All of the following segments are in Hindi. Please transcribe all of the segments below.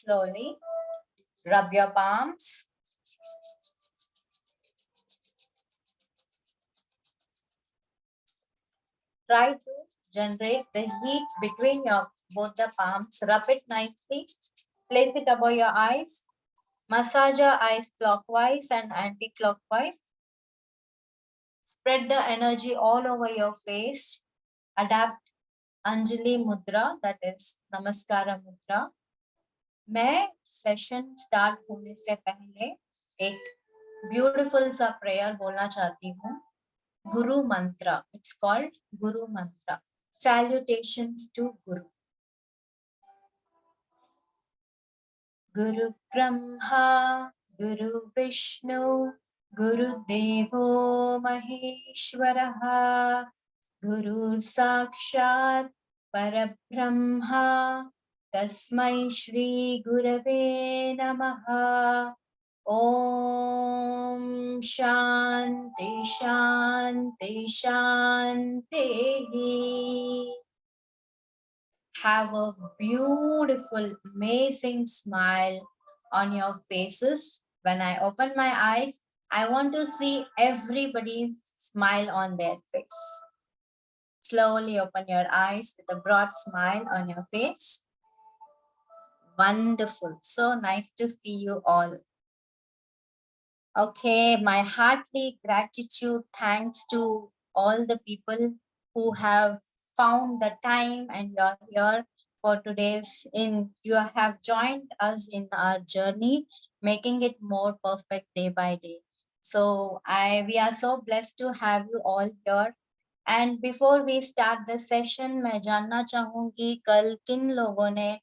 Slowly rub your palms. Try to generate the heat between your both the palms. Rub it nicely. Place it above your eyes. Massage your eyes clockwise and anti-clockwise. Spread the energy all over your face. Adapt Anjali Mudra, that is Namaskara Mudra. मैं सेशन स्टार्ट होने से पहले एक ब्यूटीफुल सा प्रेयर बोलना चाहती हूँ. गुरु मंत्र. इट्स कॉल्ड गुरु मंत्र. Salutations to Guru. Guru Brahma, Guru Vishnu, Guru Devo Maheshwaraha, Guru Sakshat Parabrahma, Tasmai Shri Gurave Namaha. Om Shanti Shanti Shanti. Have a beautiful, amazing smile on your faces. When I open my eyes, I want to see everybody's smile on their face. Slowly open your eyes with a broad smile on your face. Wonderful. So nice to see you all. Okay, my heartly gratitude, thanks to all the people who have found the time and you're here for today's you have joined us in our journey, making it more perfect day by day. So we are so blessed to have you all here. And before we start the session, मैं जानना चाहूंगी कल किन लोगों ने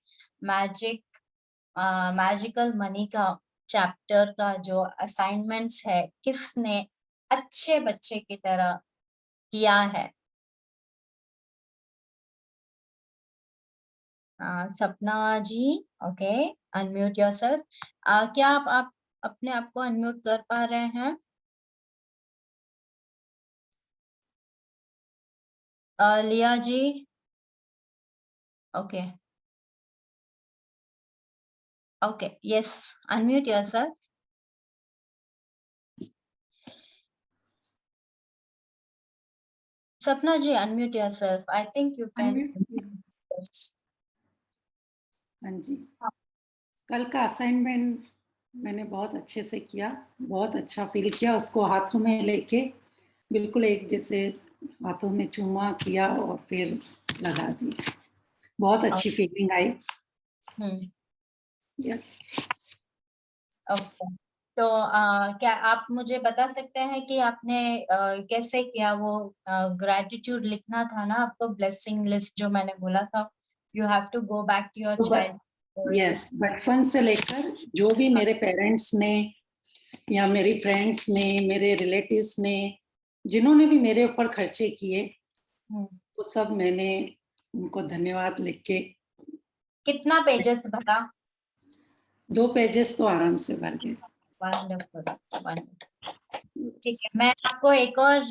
मैजिकल मनी का चैप्टर का जो असाइनमेंट्स है किसने अच्छे बच्चे की तरह किया है. सपना जी, ओके, अनम्यूट योरसेल्फ. क्या आप अपने आप को अनम्यूट कर पा रहे हैं? Liya ji, okay okay, yes, unmute yourself. Sapna ji, unmute yourself. I think you can. हाँ जी, कल का असाइनमेंट मैंने बहुत अच्छे से किया, बहुत अच्छा फील किया. उसको हाथों में लेके बिल्कुल एक जैसे हाथों में चूमा किया और फिर लगा दिया. बहुत अच्छी फीलिंग आई. यस. ओके, तो क्या आप मुझे बता सकते हैं कि आपने कैसे किया? वो ग्रैटिट्यूड लिखना था ना आपको, ब्लेसिंग लिस्ट जो मैंने बोला था. You have to go back to your child. Yes, बचपन से लेकर जो भी मेरे पेरेंट्स ने या मेरी फ्रेंड्स ने, मेरे रिलेटिव्स ने, जिन्होंने भी मेरे ऊपर खर्चे किए, वो सब मैंने उनको धन्यवाद लिख के. कितना पेजेस भरा? 2 पेजेस तो आराम से भर गए. ठीक है, मैं आपको एक और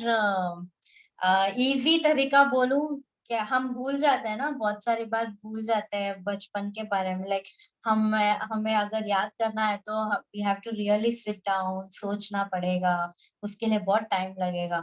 इजी तरीका बोलूं क्या? हम भूल जाते हैं ना, बहुत सारी बार भूल जाते हैं बचपन के बारे में. लाइक हमें अगर याद करना है तो we have to really sit down, सोचना पड़ेगा, उसके लिए बहुत टाइम लगेगा.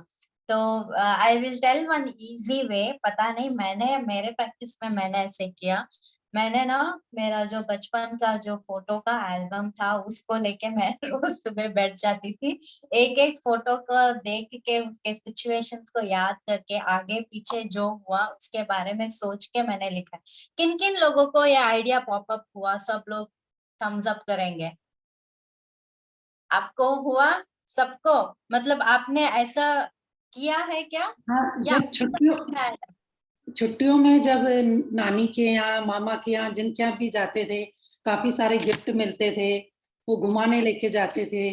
तो I will tell one easy way. पता नहीं, मेरे प्रैक्टिस में मैंने ऐसे किया. मैंने ना मेरा जो बचपन का जो फोटो का एल्बम था उसको लेके मैं रोज सुबह बैठ जाती थी. एक एक फोटो को देख के उसके सिचुएशंस को याद करके आगे पीछे जो हुआ उसके बारे में सोच के मैंने लिखा. किन किन लोगों को ये आइडिया पॉपअप हुआ? सब लोग थम्स अप करेंगे. आपको हुआ? सबको? मतलब आपने ऐसा किया है क्या? हाँ, छुट्टियों में जब नानी के यहाँ, मामा के यहाँ, जिनके यहाँ भी जाते थे, काफी सारे गिफ्ट मिलते थे, वो घुमाने लेके जाते थे।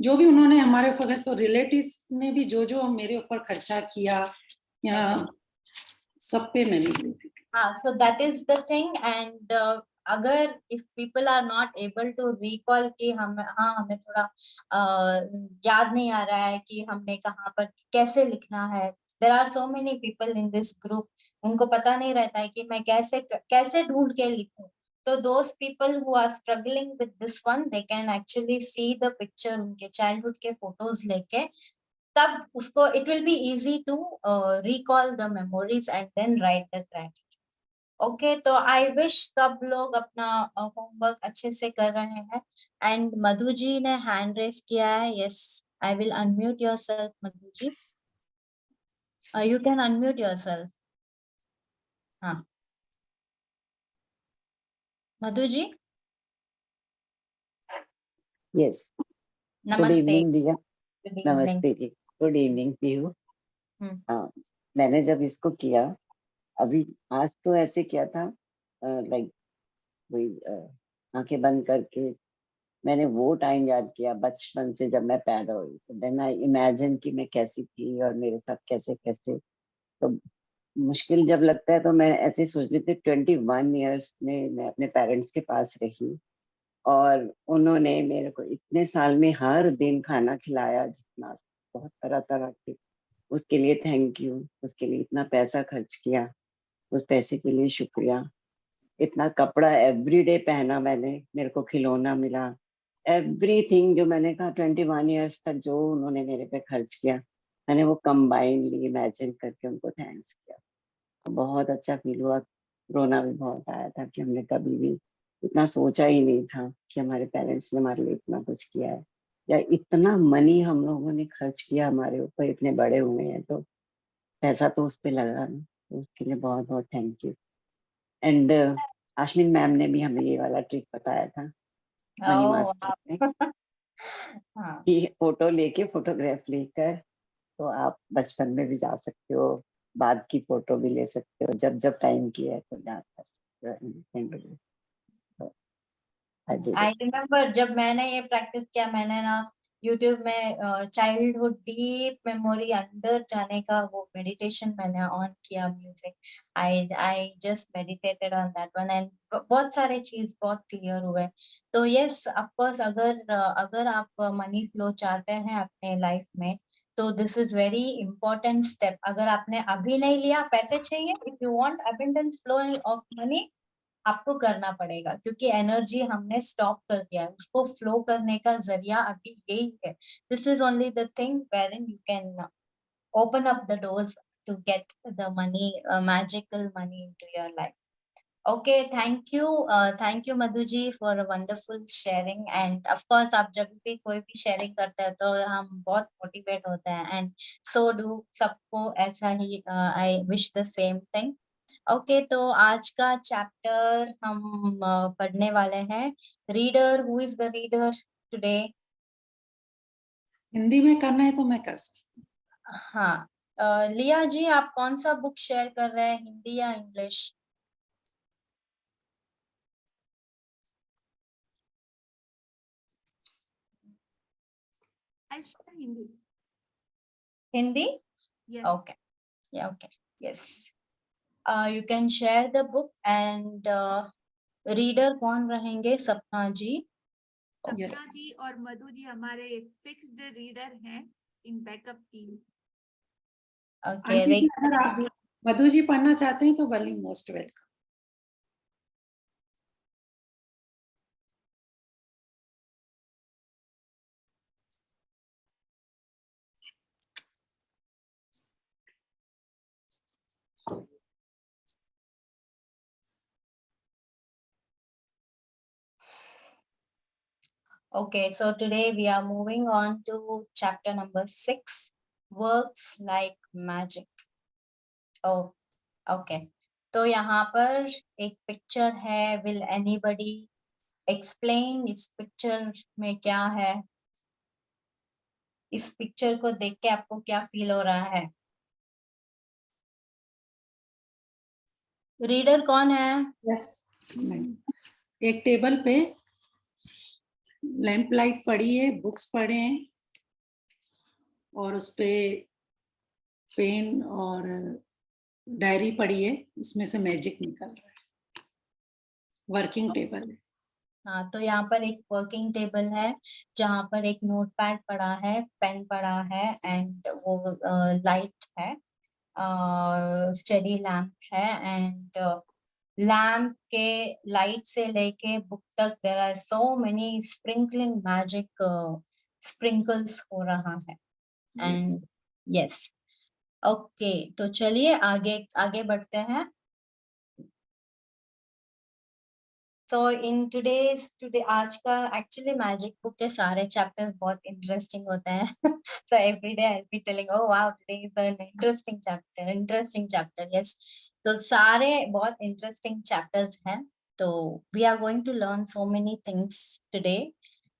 जो भी उन्होंने हमारे ऊपर, तो रिलेटिव्स ने भी जो जो मेरे ऊपर खर्चा किया, या सब पे मैंने की थी। हाँ, so that is the thing and अगर if people are not able to recall कि हमें थोड़ा याद नहीं आ रहा है कि हमने कहाँ पर कैसे लिखना है, there are so many people in this group, उनको पता नहीं रहता है कि मैं कैसे ढूंढ के लिखूं। तो those people who are struggling with this one, they can actually see the picture, उनके childhood के photos लेके, तब उसको it will be easy to recall the memories and then write the gratitude। Okay, तो आई विश सब लोग अपना होमवर्क अच्छे से कर रहे हैं। एंड मधु जी ने हैंड रेस किया है। Yes, I will unmute yourself Madhu ji, you can unmute yourself. हाँ मधु जी। यस, गुड नमस्ते। इवनिंग दिया। Good evening. नमस्ते जी, गुड इवनिंग पीयू। हम्म। हाँ, मैंने जब इसको किया, अभी आज तो ऐसे किया था, लाइक वही आंखें बंद करके मैंने वो टाइम याद किया बचपन से, जब मैं पैदा हुई। तो देन आई इमेजिन कि मैं कैसी थी और मेरे साथ कैसे कैसे। तो मुश्किल जब लगता है तो मैं ऐसे सोच लेती, 21 ईयर्स में मैं अपने पेरेंट्स के पास रही, और उन्होंने मेरे को इतने साल में हर दिन खाना खिलाया, जितना बहुत तरह तरह के, उसके लिए थैंक यू। उसके लिए इतना पैसा खर्च किया, उस पैसे के लिए शुक्रिया। इतना कपड़ा एवरीडे पहना मैंने, मेरे को खिलौना मिला, एवरीथिंग जो मैंने कहा 21 ईयर्स तक जो उन्होंने मेरे पे खर्च किया, मैंने वो कंबाइनली इमेजिन करके उनको थैंक्स किया। तो बहुत अच्छा फील हुआ। रोना भी बहुत आया था कि हमने कभी भी इतना सोचा ही नहीं था कि हमारे पेरेंट्स ने हमारे लिए इतना कुछ किया है, या इतना मनी हम लोगों ने खर्च किया हमारे ऊपर, इतने बड़े हुए हैं तो पैसा तो उस पे लगा ना। तो उसके लिए बहुत बहुत थैंक यू। एंड आशमीन मैम ने भी हमें ये वाला ट्रिक बताया था मनी ओह मास्टर में, हाँ। कि फोटो लेके, फोटोग्राफ लेकर तो आप बचपन में भी जा सकते हो, बाद की फोटो भी ले सकते हो, जब जब टाइम की है तो जा सकते हो। तो I did I it. Remember जब मैंने ये प्रैक्टिस किया, मैंने ना यूट्यूब में चाइल्डहुड डीप मेमोरी अंदर जाने का वो मेडिटेशन मैंने ऑन किया, music. I I just meditated on that one and बहुत सारे चीज बहुत क्लियर हुए। तो यस, ऑफ कोर्स, अगर आप मनी फ्लो चाहते हैं अपने लाइफ में, तो this is very important step. अगर आपने अभी नहीं लिया, पैसे चाहिए, if you want abundance flow of money, आपको करना पड़ेगा, क्योंकि एनर्जी हमने स्टॉप कर दिया है। उसको फ्लो करने का जरिया अभी यही है। This is only the thing where you can open up the doors to get the money, magical money into your life. Okay, thank you Madhu ji for a wonderful sharing. And of course, आप जब भी कोई भी शेयरिंग करते हैं तो हम बहुत मोटिवेट होते हैं, एंड सो डू सबको ऐसा ही। I wish the same thing. Okay, तो आज का चैप्टर हम पढ़ने वाले हैं। Reader, who is the reader today? Hindi में करना है तो मैं कर सकती हाँ, लिया जी, आप कौन सा बुक शेयर कर रहे हैं, हिंदी या English? Hindi. Hindi? Yes. Okay, okay, yes. You can share the book and reader कौन रहेंगे? सपना जी। Yes. सपना जी और मधु जी हमारे फिक्स्ड रीडर हैं in backup team. Okay, aunty जी, अगर आप मधु जी पढ़ना चाहते हैं तो very most welcome. Okay, so today we are moving on to chapter number 6, works like magic. Oh, okay. तो यहाँ पर एक पिक्चर है। Will anybody explain इस पिक्चर में क्या है? इस पिक्चर को देख के आपको क्या फील हो रहा है? रीडर कौन है? यस, एक टेबल पे लैंप लाइट पड़ी है, बुक्स पड़े हैं और उस पे पेन और डायरी पड़ी है, उसमें से मैजिक निकल रहा है। वर्किंग टेबल है। हाँ, तो यहाँ पर एक वर्किंग टेबल है जहाँ पर एक नोटपैड पड़ा है, पेन पड़ा है एंड वो लाइट है, स्टडी लैम्प है एंड लैम्प के लाइट से लेके बुक तक there are so many sprinkling magic sprinkles हो रहा है एंड यस। ओके, तो चलिए आगे आगे बढ़ते हैं। So in today आज का actually मैजिक बुक के सारे चैप्टर्स बहुत इंटरेस्टिंग होते हैं। So every day I'll be telling, oh wow, today is an interesting chapter, yes. तो सारे बहुत इंटरेस्टिंग चैप्टर्स हैं, तो we are going to learn so many things today.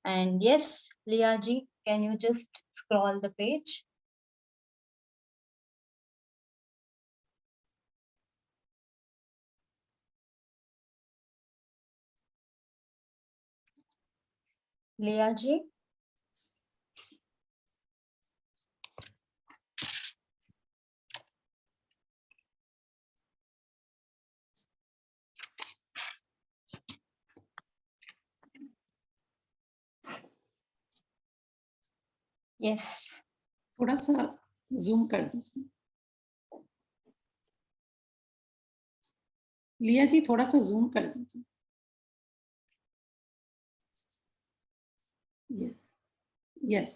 And yes, Liya ji, can you just scroll the page? Liya ji? Yes. थोड़ा सा जूम कर दीजिए लिया जी, थोड़ा सा जूम कर दीजिए। यस यस,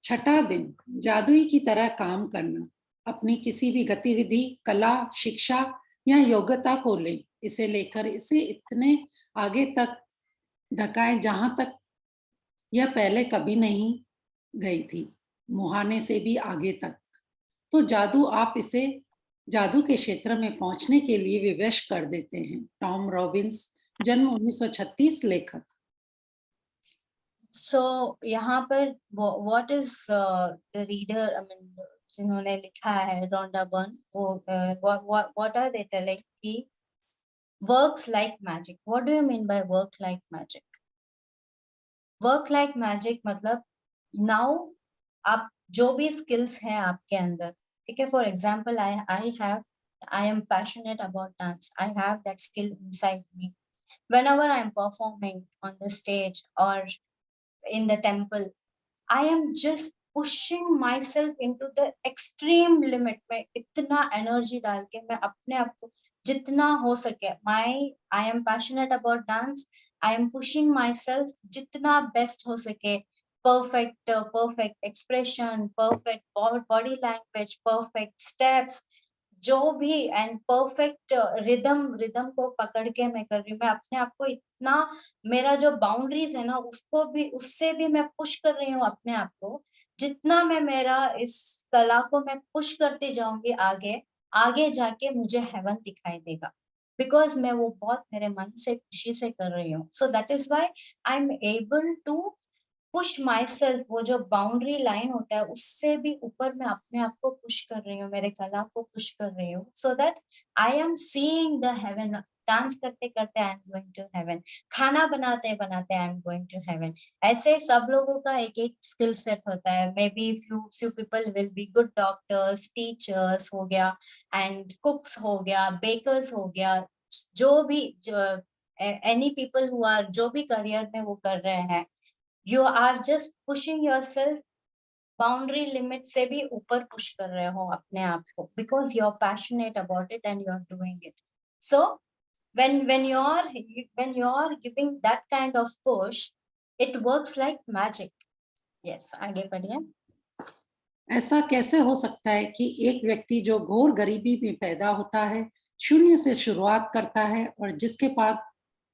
छठा दिन, जादुई की तरह काम करना। अपनी किसी भी गतिविधि, कला, शिक्षा या योग्यता को ले, इसे लेकर इसे इतने आगे तक धकाएं जहां तक यह पहले कभी नहीं गई थी, मुहाने से भी आगे तक। तो जादू आप इसे जादू के क्षेत्र में पहुंचने के लिए विवश कर देते हैं। टॉम रॉबिन्स, जन्म 1936, लेखक। So यहाँ पर what is the reader, I mean जिन्होंने लिखा है रोंडा बर्न, वो what are they telling कि works like magic? What do you mean by work like magic? Work like magic मतलब now आप जो भी skills हैं आपके अंदर, ठीक है, for example I am passionate about dance. I have that skill inside me. Whenever I am performing on the stage or in the temple, I am just pushing myself into the extreme limit. मैं इतना energy डाल के मैं अपने आप को जितना हो सके, I am passionate about dance. I am pushing myself जितना best हो सके, perfect expression, perfect body language, perfect steps, जो भी एंड परफेक्ट रिदम को पकड़ के मैं कर रही हूँ। मैं अपने आप को इतना, मेरा जो बाउंड्रीज है ना उसको भी, उससे भी मैं पुश कर रही हूँ अपने आप को। जितना मैं मेरा इस कला को मैं पुश करती जाऊंगी आगे, आगे जाके मुझे हेवन दिखाई देगा, बिकॉज मैं वो बहुत मेरे मन से खुशी से कर रही हूँ। So that is why I am able to push myself. वो जो बाउंड्री लाइन होता है उससे भी ऊपर मैं अपने आप को पुश कर रही हूँ, मेरे कला को पुश कर रही हूँ, so that I am seeing the heaven. Dance करते करते I am going to heaven, खाना बनाते बनाते I am going to heaven. ऐसे सब लोगों का एक एक स्किल सेट होता है। May be few people will be good doctors, teachers हो गया, एंड कुक्स हो गया, बेकर्स हो गया, जो भी एनी पीपल हु आर, जो भी करियर में वो कर रहे हैं, you are just pushing yourself, boundary limit से भी ऊपर पुश कर रहे हो अपने आप को, because you're passionate about it and you're doing it. So when you're giving that kind of push, it works like magic. Yes, आगे बढ़िए। ऐसा कैसे हो सकता है कि एक व्यक्ति जो घोर गरीबी में पैदा होता है, शून्य से शुरुआत करता है और जिसके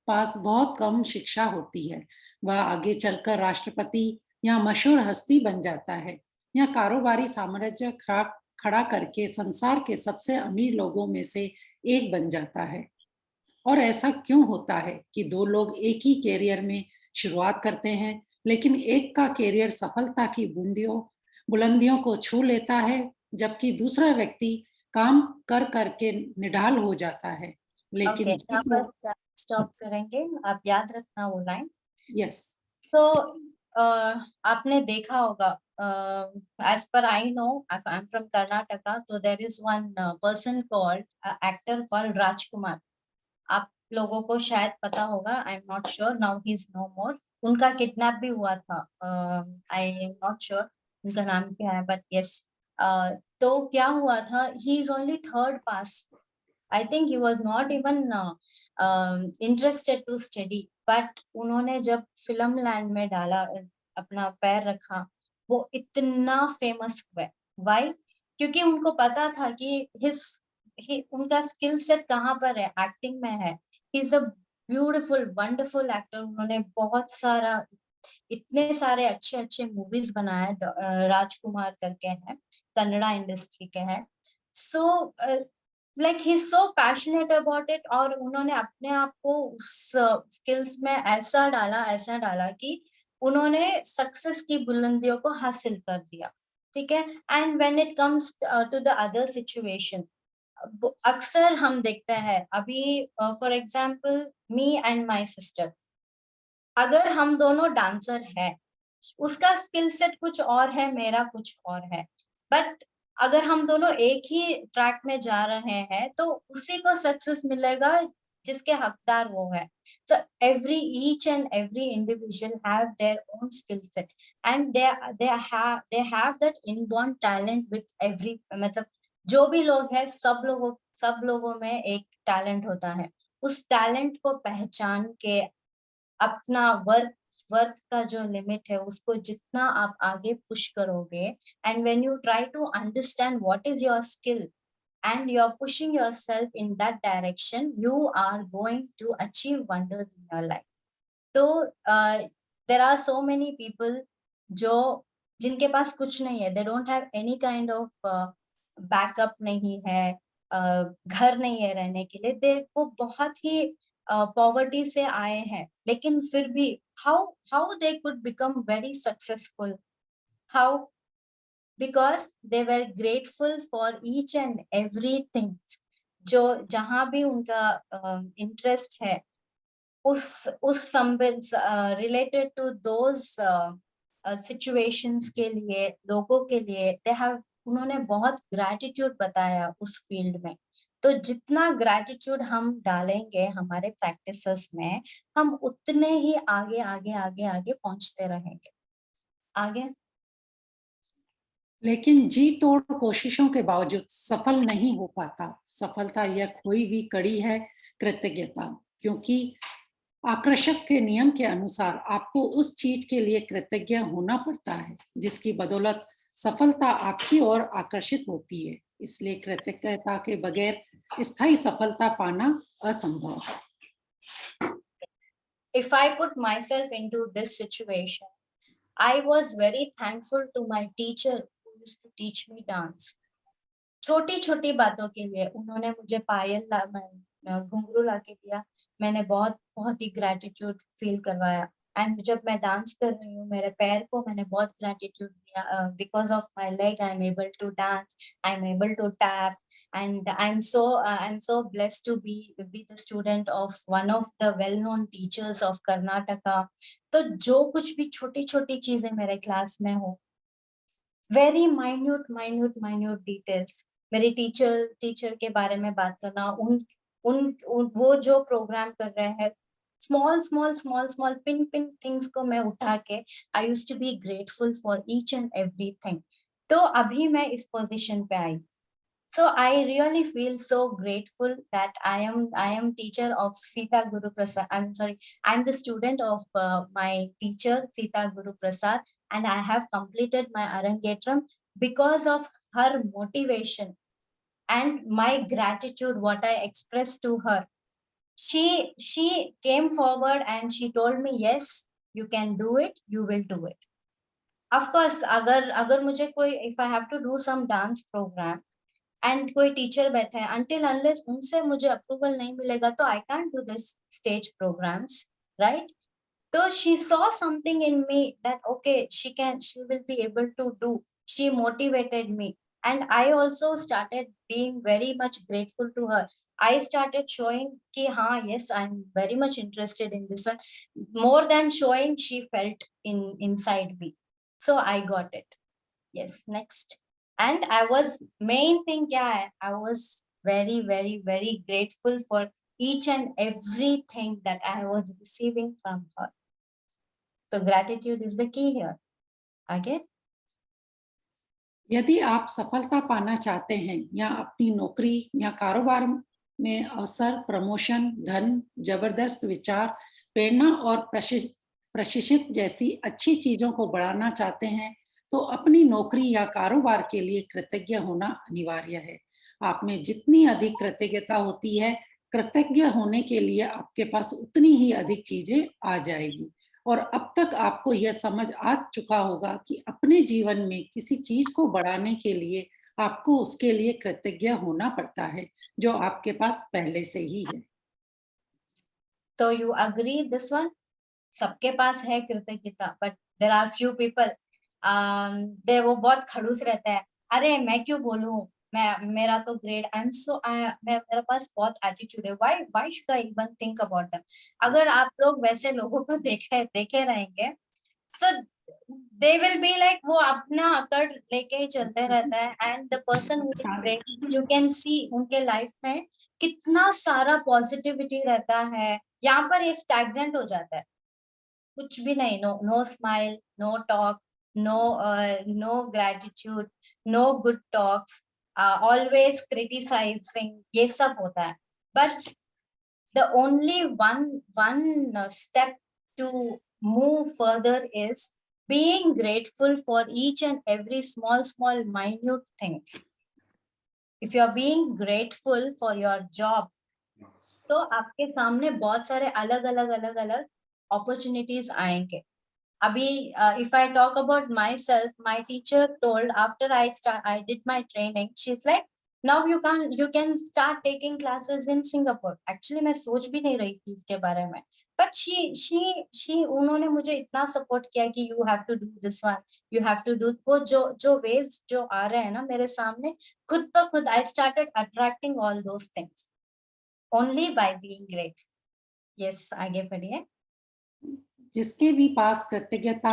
पास बहुत कम शिक्षा होती है, वह आगे चलकर राष्ट्रपति या मशहूर हस्ती बन जाता है या कारोबारी साम्राज्य खड़ा करके संसार के सबसे अमीर लोगों में से एक बन जाता है? और ऐसा क्यों होता है कि दो लोग एक ही कैरियर में शुरुआत करते हैं, लेकिन एक का कैरियर सफलता की बुलंदियों को छू लेता है, जबकि दूसरा व्यक्ति काम कर करके निढाल हो जाता है। लेकिन ओके, यहाँ पर स्टॉप करेंगे, आप याद रखना वो लाइन। यस, तो आपने देखा होगा, एज पर I know, I am from Karnataka, तो there is one person called, actor called Rajkumar. आप लोगों को शायद पता होगा, I am not sure, now he is no more. उनका किडनैप भी हुआ था, आई एम नॉट श्योर उनका नाम क्या है, बट यस। तो क्या हुआ था, he is only third pass. I think he was not even interested to study, but उन्होंने जब फिल्म लैंड में डाला, अपना पैर रखा, वो इतना फेमस हुआ। Why? क्योंकि उनको पता था कि उनका स्किल सेट कहाँ पर है, एक्टिंग में है। He is a beautiful wonderful actor. उन्होंने बहुत सारा, इतने सारे अच्छे अच्छे मूवीज बनाए। राजकुमार करके हैं, कन्नड़ा इंडस्ट्री के हैं। So like he so passionate about it, और उन्होंने अपने आप को उस स्किल्स में ऐसा डाला कि उन्होंने सक्सेस की बुलंदियों को हासिल कर दिया। ठीक है। And when it comes to the other situation, अक्सर हम देखते हैं, अभी for example me and my sister, अगर हम दोनों डांसर है, उसका स्किल सेट कुछ और है, मेरा कुछ और है, बट अगर हम दोनों एक ही ट्रैक में जा रहे हैं तो उसी को सक्सेस मिलेगा जिसके हकदार वो है। So each and every individual have their own skill set, and they have that inborn talent with every, मतलब जो भी लोग हैं, सब लोगों में एक टैलेंट होता है। उस टैलेंट को पहचान के अपना वर्क का जो लिमिट है उसको जितना आप आगे पुश करोगे, and when you try to understand what is your skill and you're pushing yourself in that direction, you are going to achieve wonders in your life. तो there are so many people जो जिनके पास कुछ नहीं है, they don't have any kind of backup नहीं है, घर नहीं है रहने के लिए, वो बहुत ही पॉवर्टी से आए हैं, लेकिन फिर भी how they could become very successful, how? Because they were grateful for each and everything, जो जहां भी उनका इंटरेस्ट है, उस रिलेटेड टू दोज सिचुएशंस के लिए, लोगों के लिए, उन्होंने बहुत ग्रैटिट्यूड बताया उस फील्ड में। तो जितना ग्रैटिट्यूड हम डालेंगे हमारे प्रैक्टिसेस में, हम उतने ही आगे आगे आगे आगे पहुंचते रहेंगे। आगे। लेकिन जी तोड़ कोशिशों के बावजूद सफल नहीं हो पाता। सफलता यह कोई भी कड़ी है कृतज्ञता, क्योंकि आकर्षक के नियम के अनुसार आपको उस चीज के लिए कृतज्ञ होना पड़ता है जिसकी बदौलत सफलता आपकी ओर आकर्षित होती है। इसलिए कृतज्ञता के बगैर स्थायी सफलता पाना असंभव है। If I put myself into this situation, I was very thankful to my teacher who used to teach me dance. छोटी छोटी बातों के लिए उन्होंने मुझे पायल घुंघरू ला के दिया, मैंने बहुत बहुत ही ग्रैटिट्यूड फील करवाया। एंड जब मैं डांस कर रही हूँ, मेरे पैर को मैंने बहुत ग्रैटिट्यूड दिया, because of my leg I am able to dance, I am able to tap, and I'm so blessed to be the student of one of the well known teachers of Karnataka. तो जो कुछ भी छोटी छोटी चीजें मेरे क्लास में हो, वेरी माइन्यूट डिटेल्स, मेरे टीचर के बारे में बात करना, उन वो जो प्रोग्राम कर रहे हैं, स्मॉल पिन थिंग्स को मैं उठा के, I used to be grateful for each and everything. तो अभी मैं इस पोजीशन पे आई। So I really feel so grateful that I am teacher of Sita Guru Prasad. I'm the student of my teacher Sita Guru Prasad, and I have completed my Arangetram because of her motivation and my gratitude. What I expressed to her, she came forward and she told me, yes, you can do it. You will do it. Of course, अगर मुझे कोई, if I have to do some dance program and कोई टीचर बैठे हैं, until unless उनसे मुझे अप्रूवल नहीं मिलेगा तो I can't do this stage programs, right? तो she saw something in me that okay, she will be able to do, she motivated me, and I also started being very much grateful to her. I started showing ki yes, I'm very much interested in this one. More than showing, she felt inside me. So I got it. Yes, next. And I was, main thing kya hai, I was very, very, very grateful for each and everything that I was receiving from her. So gratitude is the key here. Again. यदि आप सफलता पाना चाहते हैं या अपनी नौकरी या कारोबार में अवसर, प्रमोशन, धन, जबरदस्त विचार, प्रेरणा और प्रशिक्षित जैसी अच्छी चीजों को बढ़ाना चाहते हैं, तो अपनी नौकरी या कारोबार के लिए कृतज्ञ होना अनिवार्य है। आप में जितनी अधिक कृतज्ञता होती है, कृतज्ञ होने के लिए आपके पास उतनी ही अधिक चीजें आ जाएगी। और अब तक आपको यह समझ आ चुका होगा कि अपने जीवन में किसी चीज को बढ़ाने के लिए आपको उसके लिए कृतज्ञ होना पड़ता है, जो आपके पास पहले से ही है। तो यू अग्री दिस वन? सबके पास है कृतज्ञता, but there are few people they वो बहुत खड़ूस रहते हैं। अरे मैं क्यों बोलूं, मेरा तो ग्रेड, आई एम सो, मेरे पास बहुत एटीट्यूड है, why should I even think about that. अगर आप लोग वैसे लोगों को देखे रहेंगे, सो दे विल बी लाइक, वो अपना अकड़ लेके ही चलते रहता है। And the person who is great, you can see उनके लाइफ में कितना सारा पॉजिटिविटी रहता है। यहाँ पर ये स्टैग्नेंट हो जाता है, कुछ भी नहीं, no smile, no talk, no gratitude, no good talks, always criticising, ये सब होता है। But the only one step to move further is being grateful for each and every small minute things. If you are being grateful for your job, तो आपके सामने बहुत सारे अलग opportunities आएंगे। अभी if I talk about myself, my teacher told after I did my training, she's like, now you can start taking classes in Singapore. Actually मैं सोच भी नहीं रही थी इसके बारे में, but she उन्होंने मुझे इतना support किया कि you have to do this one, you have to do, वो जो ways जो आ रहे हैं ना मेरे सामने, खुद ब खुद I started attracting all those things only by being grateful. Yes, आगे बढ़िए। जिसके भी पास कृतज्ञता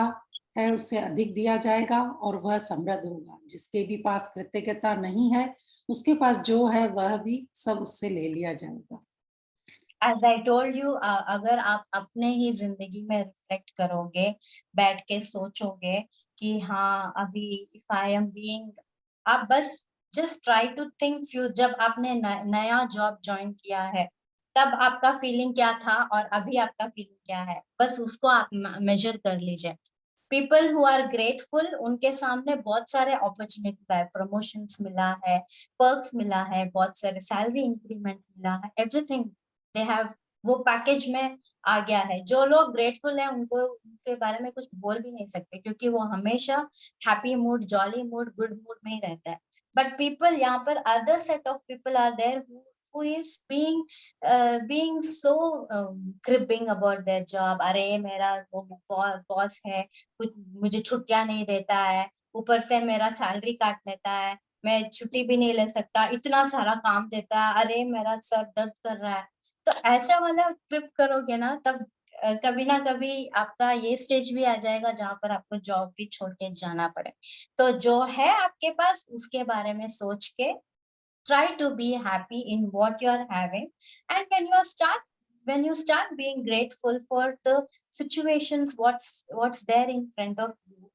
है उसे अधिक दिया जाएगा और वह समृद्ध होगा। जिसके भी पास कृतज्ञता नहीं है, उसके पास जो है वह भी सब उससे ले लिया जाएगा। As I told you, अगर आप अपने ही जिंदगी में रिफ्लेक्ट करोगे, बैठ के सोचोगे कि हाँ अभी if I am being, आप बस just try to think few, जब आपने नया जॉब ज्वाइन किया है तब आपका फीलिंग क्या था और अभी आपका फीलिंग क्या है, बस उसको आप मेजर कर लीजिए। पीपल हु आर ग्रेटफुल, उनके सामने बहुत सारे अपॉर्चुनिटीज है, प्रमोशंस मिला है, पर्क्स मिला है, बहुत सारे सैलरी इंक्रीमेंट मिला है, एवरीथिंग दे हैव, वो पैकेज में आ गया है। जो लोग ग्रेटफुल है उनको, उनके बारे में कुछ बोल भी नहीं सकते, क्योंकि वो हमेशा happy mood, jolly mood, good mood में ही रहता है। बट पीपल, यहाँ पर other set of people are there who is being so cribbing about their job. अरे मेरा वो बॉस है, कुछ मुझे छुट्टियां नहीं देता है, ऊपर से मेरा सैलरी काट लेता है, मैं छुट्टी भी नहीं ले सकता, इतना सारा काम देता है, अरे मेरा सर दर्द कर रहा है। तो ऐसा वाला ट्रिप करोगे ना, तब कभी ना कभी आपका ये स्टेज भी आ जाएगा जहां पर आपको जॉब भी छोड़ के जाना पड़े। तो जो है आपके पास उसके बारे में सोच के try to be happy in what you are having, and when you start being grateful for the situations what's there in front of you,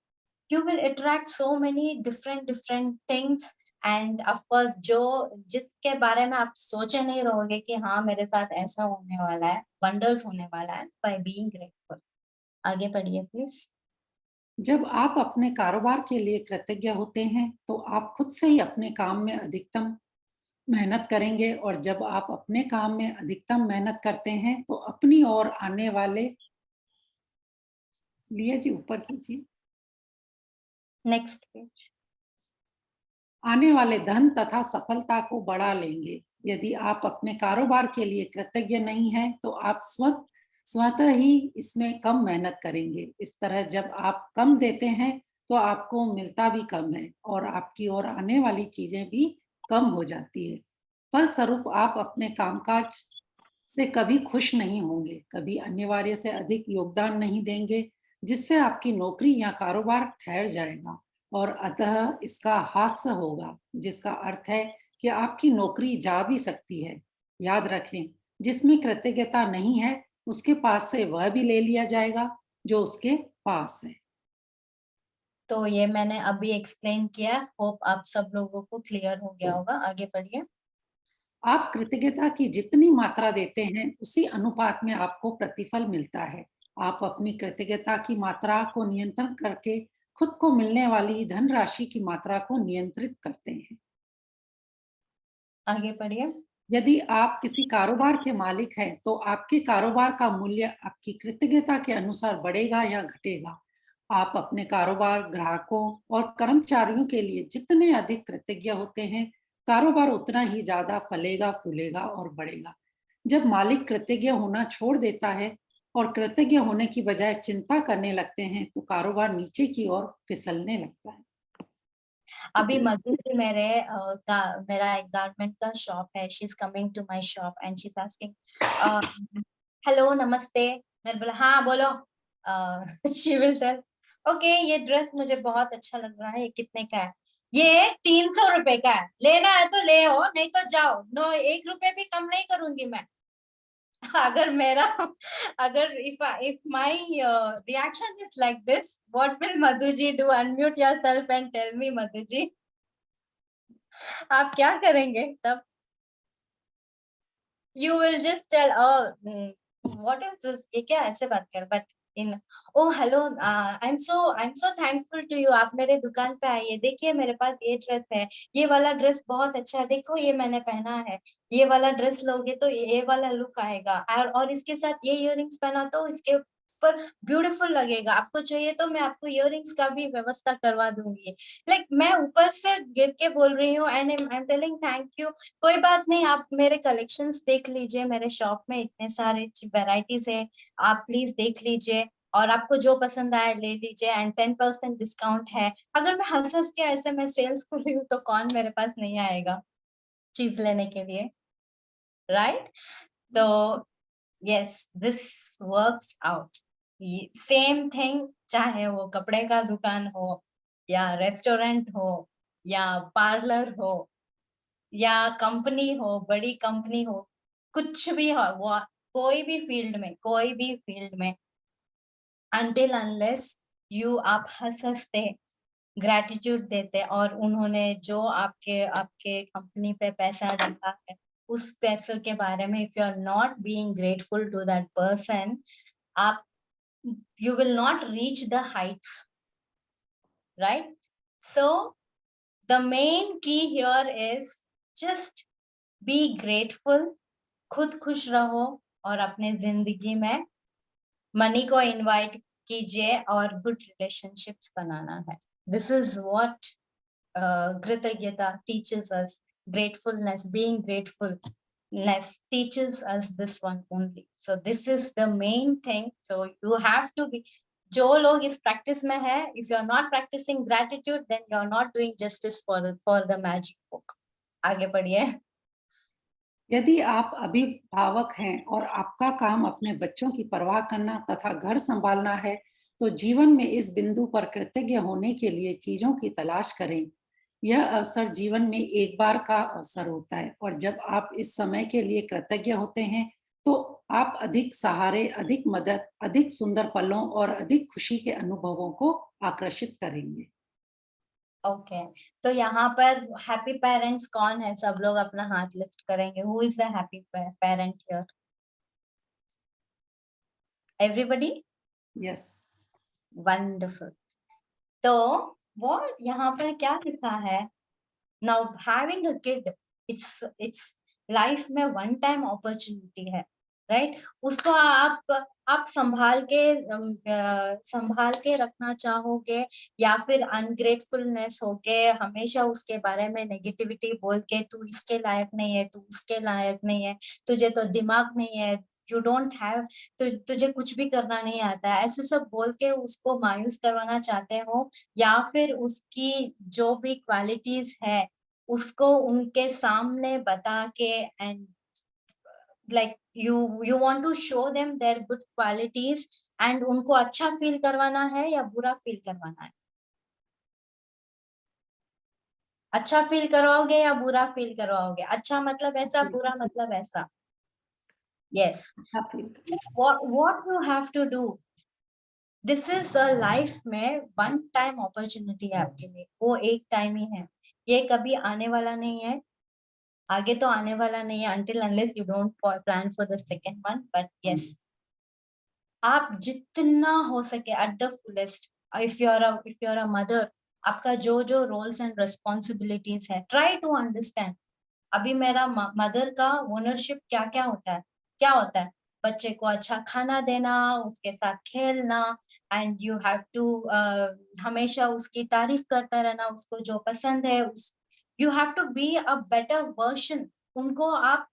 you will attract so many different things, and of course जो जिसके बारे में आप सोचे नहीं रहोगे कि हाँ मेरे साथ ऐसा होने वाला है, वंडर्स होने वाला है, by being grateful। आगे बढ़िए प्लीज। जब आप अपने कारोबार के लिए कृतज्ञ होते हैं, तो आप खुद से ही अपने काम में अधिकतम मेहनत करेंगे, और जब आप अपने काम में अधिकतम मेहनत करते हैं, तो अपनी ओर आने वाले, लिया जी ऊपर कीजिए, नेक्स्ट पेज, आने वाले धन तथा सफलता को बढ़ा लेंगे। यदि आप अपने कारोबार के लिए कृतज्ञ नहीं हैं, तो आप स्वतः ही इसमें कम मेहनत करेंगे। इस तरह जब आप कम देते हैं, तो आपको मिलता भी कम है और आपकी ओर आने वाली चीजें भी कम हो जाती है। फलस्वरूप आप अपने कामकाज से कभी खुश नहीं होंगे, कभी अनिवार्य से अधिक योगदान नहीं देंगे, जिससे आपकी नौकरी या कारोबार ठहर जाएगा और अतः इसका हास्य होगा, जिसका अर्थ है कि आपकी नौकरी जा भी सकती है। याद रखें, जिसमें कृतज्ञता नहीं है, उसके पास से वह भी ले लिया जाएगा जो उसके पास है। तो ये मैंने अभी एक्सप्लेन किया, होप आप सब लोगों को क्लियर हो गया होगा। आगे बढ़िए। आप कृतज्ञता की जितनी मात्रा देते हैं, उसी अनुपात में आपको प्रतिफल मिलता है। आप अपनी कृतज्ञता की मात्रा को नियंत्रण करके खुद को मिलने वाली धनराशि की मात्रा को नियंत्रित करते हैं। आगे बढ़िए। यदि आप किसी कारोबार के मालिक हैं, तो आपके कारोबार का मूल्य आपकी कृतज्ञता के अनुसार बढ़ेगा या घटेगा। आप अपने कारोबार, ग्राहकों और कर्मचारियों के लिए जितने अधिक कृतज्ञ होते हैं, कारोबार उतना ही ज्यादा फलेगा, फूलेगा और बढ़ेगा। जब मालिक कृतज्ञ होना छोड़ देता है और कृतज्ञ होने की बजाय चिंता करने लगते हैं, तो कारोबार नीचे की ओर फिसलने लगता है। अभी मधु जी मेरा एक गारमेंट का शॉप है, she is coming to my shop and she is asking hello नमस्ते। मैंने बोला हाँ बोलो। शी विल टेल ओके ये ड्रेस मुझे बहुत अच्छा लग रहा है, ये कितने का है? ये 300 रुपए का है, लेना है तो ले हो, नहीं तो जाओ। नो, 1 रुपए भी कम नहीं करूंगी मैं। अगर मेरा अगर if my reaction is like this, what will Madhu ji do? Unmute yourself and tell me, Madhu ji. आप क्या करेंगे तब? You will just tell, oh, what is this? ये क्या ऐसे बात कर? But in oh hello, I'm so thankful to you. आप मेरे दुकान पे आइए, देखिए मेरे पास ये ड्रेस है, ये वाला ड्रेस बहुत अच्छा है, देखो ये मैंने पहना है, ये वाला ड्रेस लोगे तो ये वाला लुक आएगा, और इसके साथ ये इयररिंग्स पहना तो इसके पर ब्यूटीफुल लगेगा। आपको चाहिए तो मैं आपको इयररिंग्स का भी व्यवस्था करवा दूंगी। लाइक मैं ऊपर से गिर के बोल रही हूँ and I am telling thank you. कोई बात नहीं, आप मेरे कलेक्शंस देख लीजिए, मेरे शॉप में इतने सारे वेराइटीज है, आप प्लीज देख लीजिए और आपको जो पसंद आए ले लीजिए एंड 10% डिस्काउंट है। अगर मैं हंस हंस के ऐसे मैं सेल्स कर रही हूँ तो कौन मेरे पास नहीं आएगा चीज लेने के लिए, राइट? तो yes, this works out. Same thing, चाहे वो कपड़े का दुकान हो या रेस्टोरेंट हो या पार्लर हो या कंपनी हो, बड़ी कंपनी हो, कुछ भी हो, वो कोई भी फील्ड में until unless you आप हंसते ग्रैटिट्यूड देते और उन्होंने जो आपके आपके कंपनी पे पैसा डाला है उस पैसों के बारे में if you are not being grateful to that person, आप you will not reach the heights, right? So the main key here is just be grateful, खुद खुश रहो और अपने जिंदगी में मनी को इनवाइट कीजिए और गुड रिलेशनशिप्स बनाना है। दिस इज व्हाट कृतज्ञता teaches us, gratefulness, being gratefulness teaches us this one only. So this is the main thing. So you have to be, जो लोग इस प्रैक्टिस में है, if you are not practicing gratitude then you are not doing justice for the magic book. आगे बढ़िए। यदि आप अभिभावक हैं और आपका काम अपने बच्चों की परवाह करना तथा घर संभालना है, तो जीवन में इस बिंदु पर कृतज्ञ होने के लिए चीजों की तलाश करें। यह अवसर जीवन में एक बार का अवसर होता है और जब आप इस समय के लिए कृतज्ञ होते हैं, तो आप अधिक सहारे, अधिक मदद, अधिक सुंदर पलों और अधिक खुशी के अनुभवों को आकर्षित करेंगे। ओके, तो यहाँ पर हैप्पी पेरेंट्स कौन है? सब लोग अपना हाथ लिफ्ट करेंगे। Who is the happy parent here? Everybody? Yes. Wonderful. तो वो यहाँ पर क्या लिखा है? Now having a kid, it's life में वन टाइम अपॉर्चुनिटी है, राइट? उसको आप संभाल के रखना चाहोगे या फिर अनग्रेटफुलनेस होके हमेशा उसके बारे में नेगेटिविटी बोल के तू इसके लायक नहीं है, तू उसके लायक नहीं है, तुझे तो दिमाग नहीं है, यू डोंट हैव, तुझे कुछ भी करना नहीं आता है, ऐसे सब बोल के उसको मायूस करवाना चाहते हो, या फिर उसकी जो भी क्वालिटीज है उसको उनके सामने बता के and like you want to show them their good qualities and उनको अच्छा फील करवाना है या बुरा फील करवाना है? अच्छा फील करवाओगे या बुरा फील करवाओगे? अच्छा मतलब ऐसा, बुरा मतलब ऐसा। यस, अच्छा feel what you have to do, this is a life में वन टाइम अपॉर्चुनिटी है आपके लिए, वो एक टाइम ही है, ये कभी आने वाला नहीं है, आगे तो आने वाला नहीं है until unless you don't plan for the second one, but yes, आप जितना हो सके at the fullest, if you are a mother, आपका जो जो रोल्स एंड रिस्पॉन्सिबिलिटीज है, ट्राई टू अंडरस्टैंड। अभी मेरा मदर का ओनरशिप क्या क्या होता है, क्या होता है? बच्चे को अच्छा खाना देना, उसके साथ खेलना, एंड यू हैव टू हमेशा उसकी तारीफ करता रहना, उसको जो पसंद है उस, you have to be a better version, उनको आप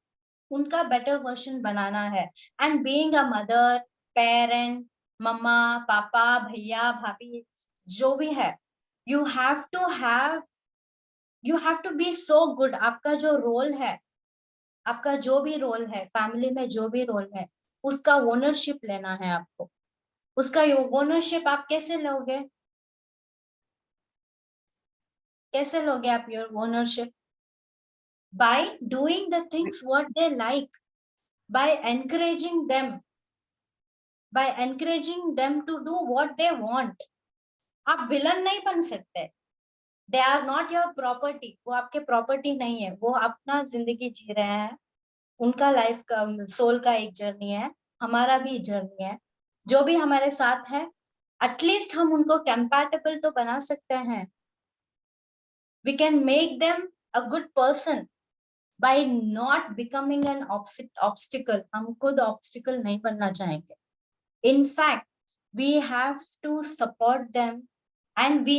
उनका बेटर वर्जन बनाना है। And being a mother, parent, मम्मा, पापा, भैया, भाभी, जो भी है, you have to have you have to be so good. आपका जो रोल है, आपका जो भी रोल है फैमिली में, जो भी रोल है, उसका ओनरशिप लेना है आपको। उसका ओनरशिप आप कैसे लोगे? कैसे लोगे आप your ownership? By doing the things what they like, by encouraging them, by encouraging them to do what they want. आप विलन नहीं बन सकते, they are not your property, वो आपके प्रॉपर्टी नहीं है, वो अपना जिंदगी जी रहे हैं, उनका लाइफ का सोल का एक जर्नी है, हमारा भी जर्नी है, जो भी हमारे साथ है, एटलीस्ट हम उनको कंपैटिबल तो बना सकते हैं। We can make them a good person by not becoming an obstacle. हम खुद ऑब्स्टिकल नहीं बनना चाहेंगे। In fact, we have to support them, and we,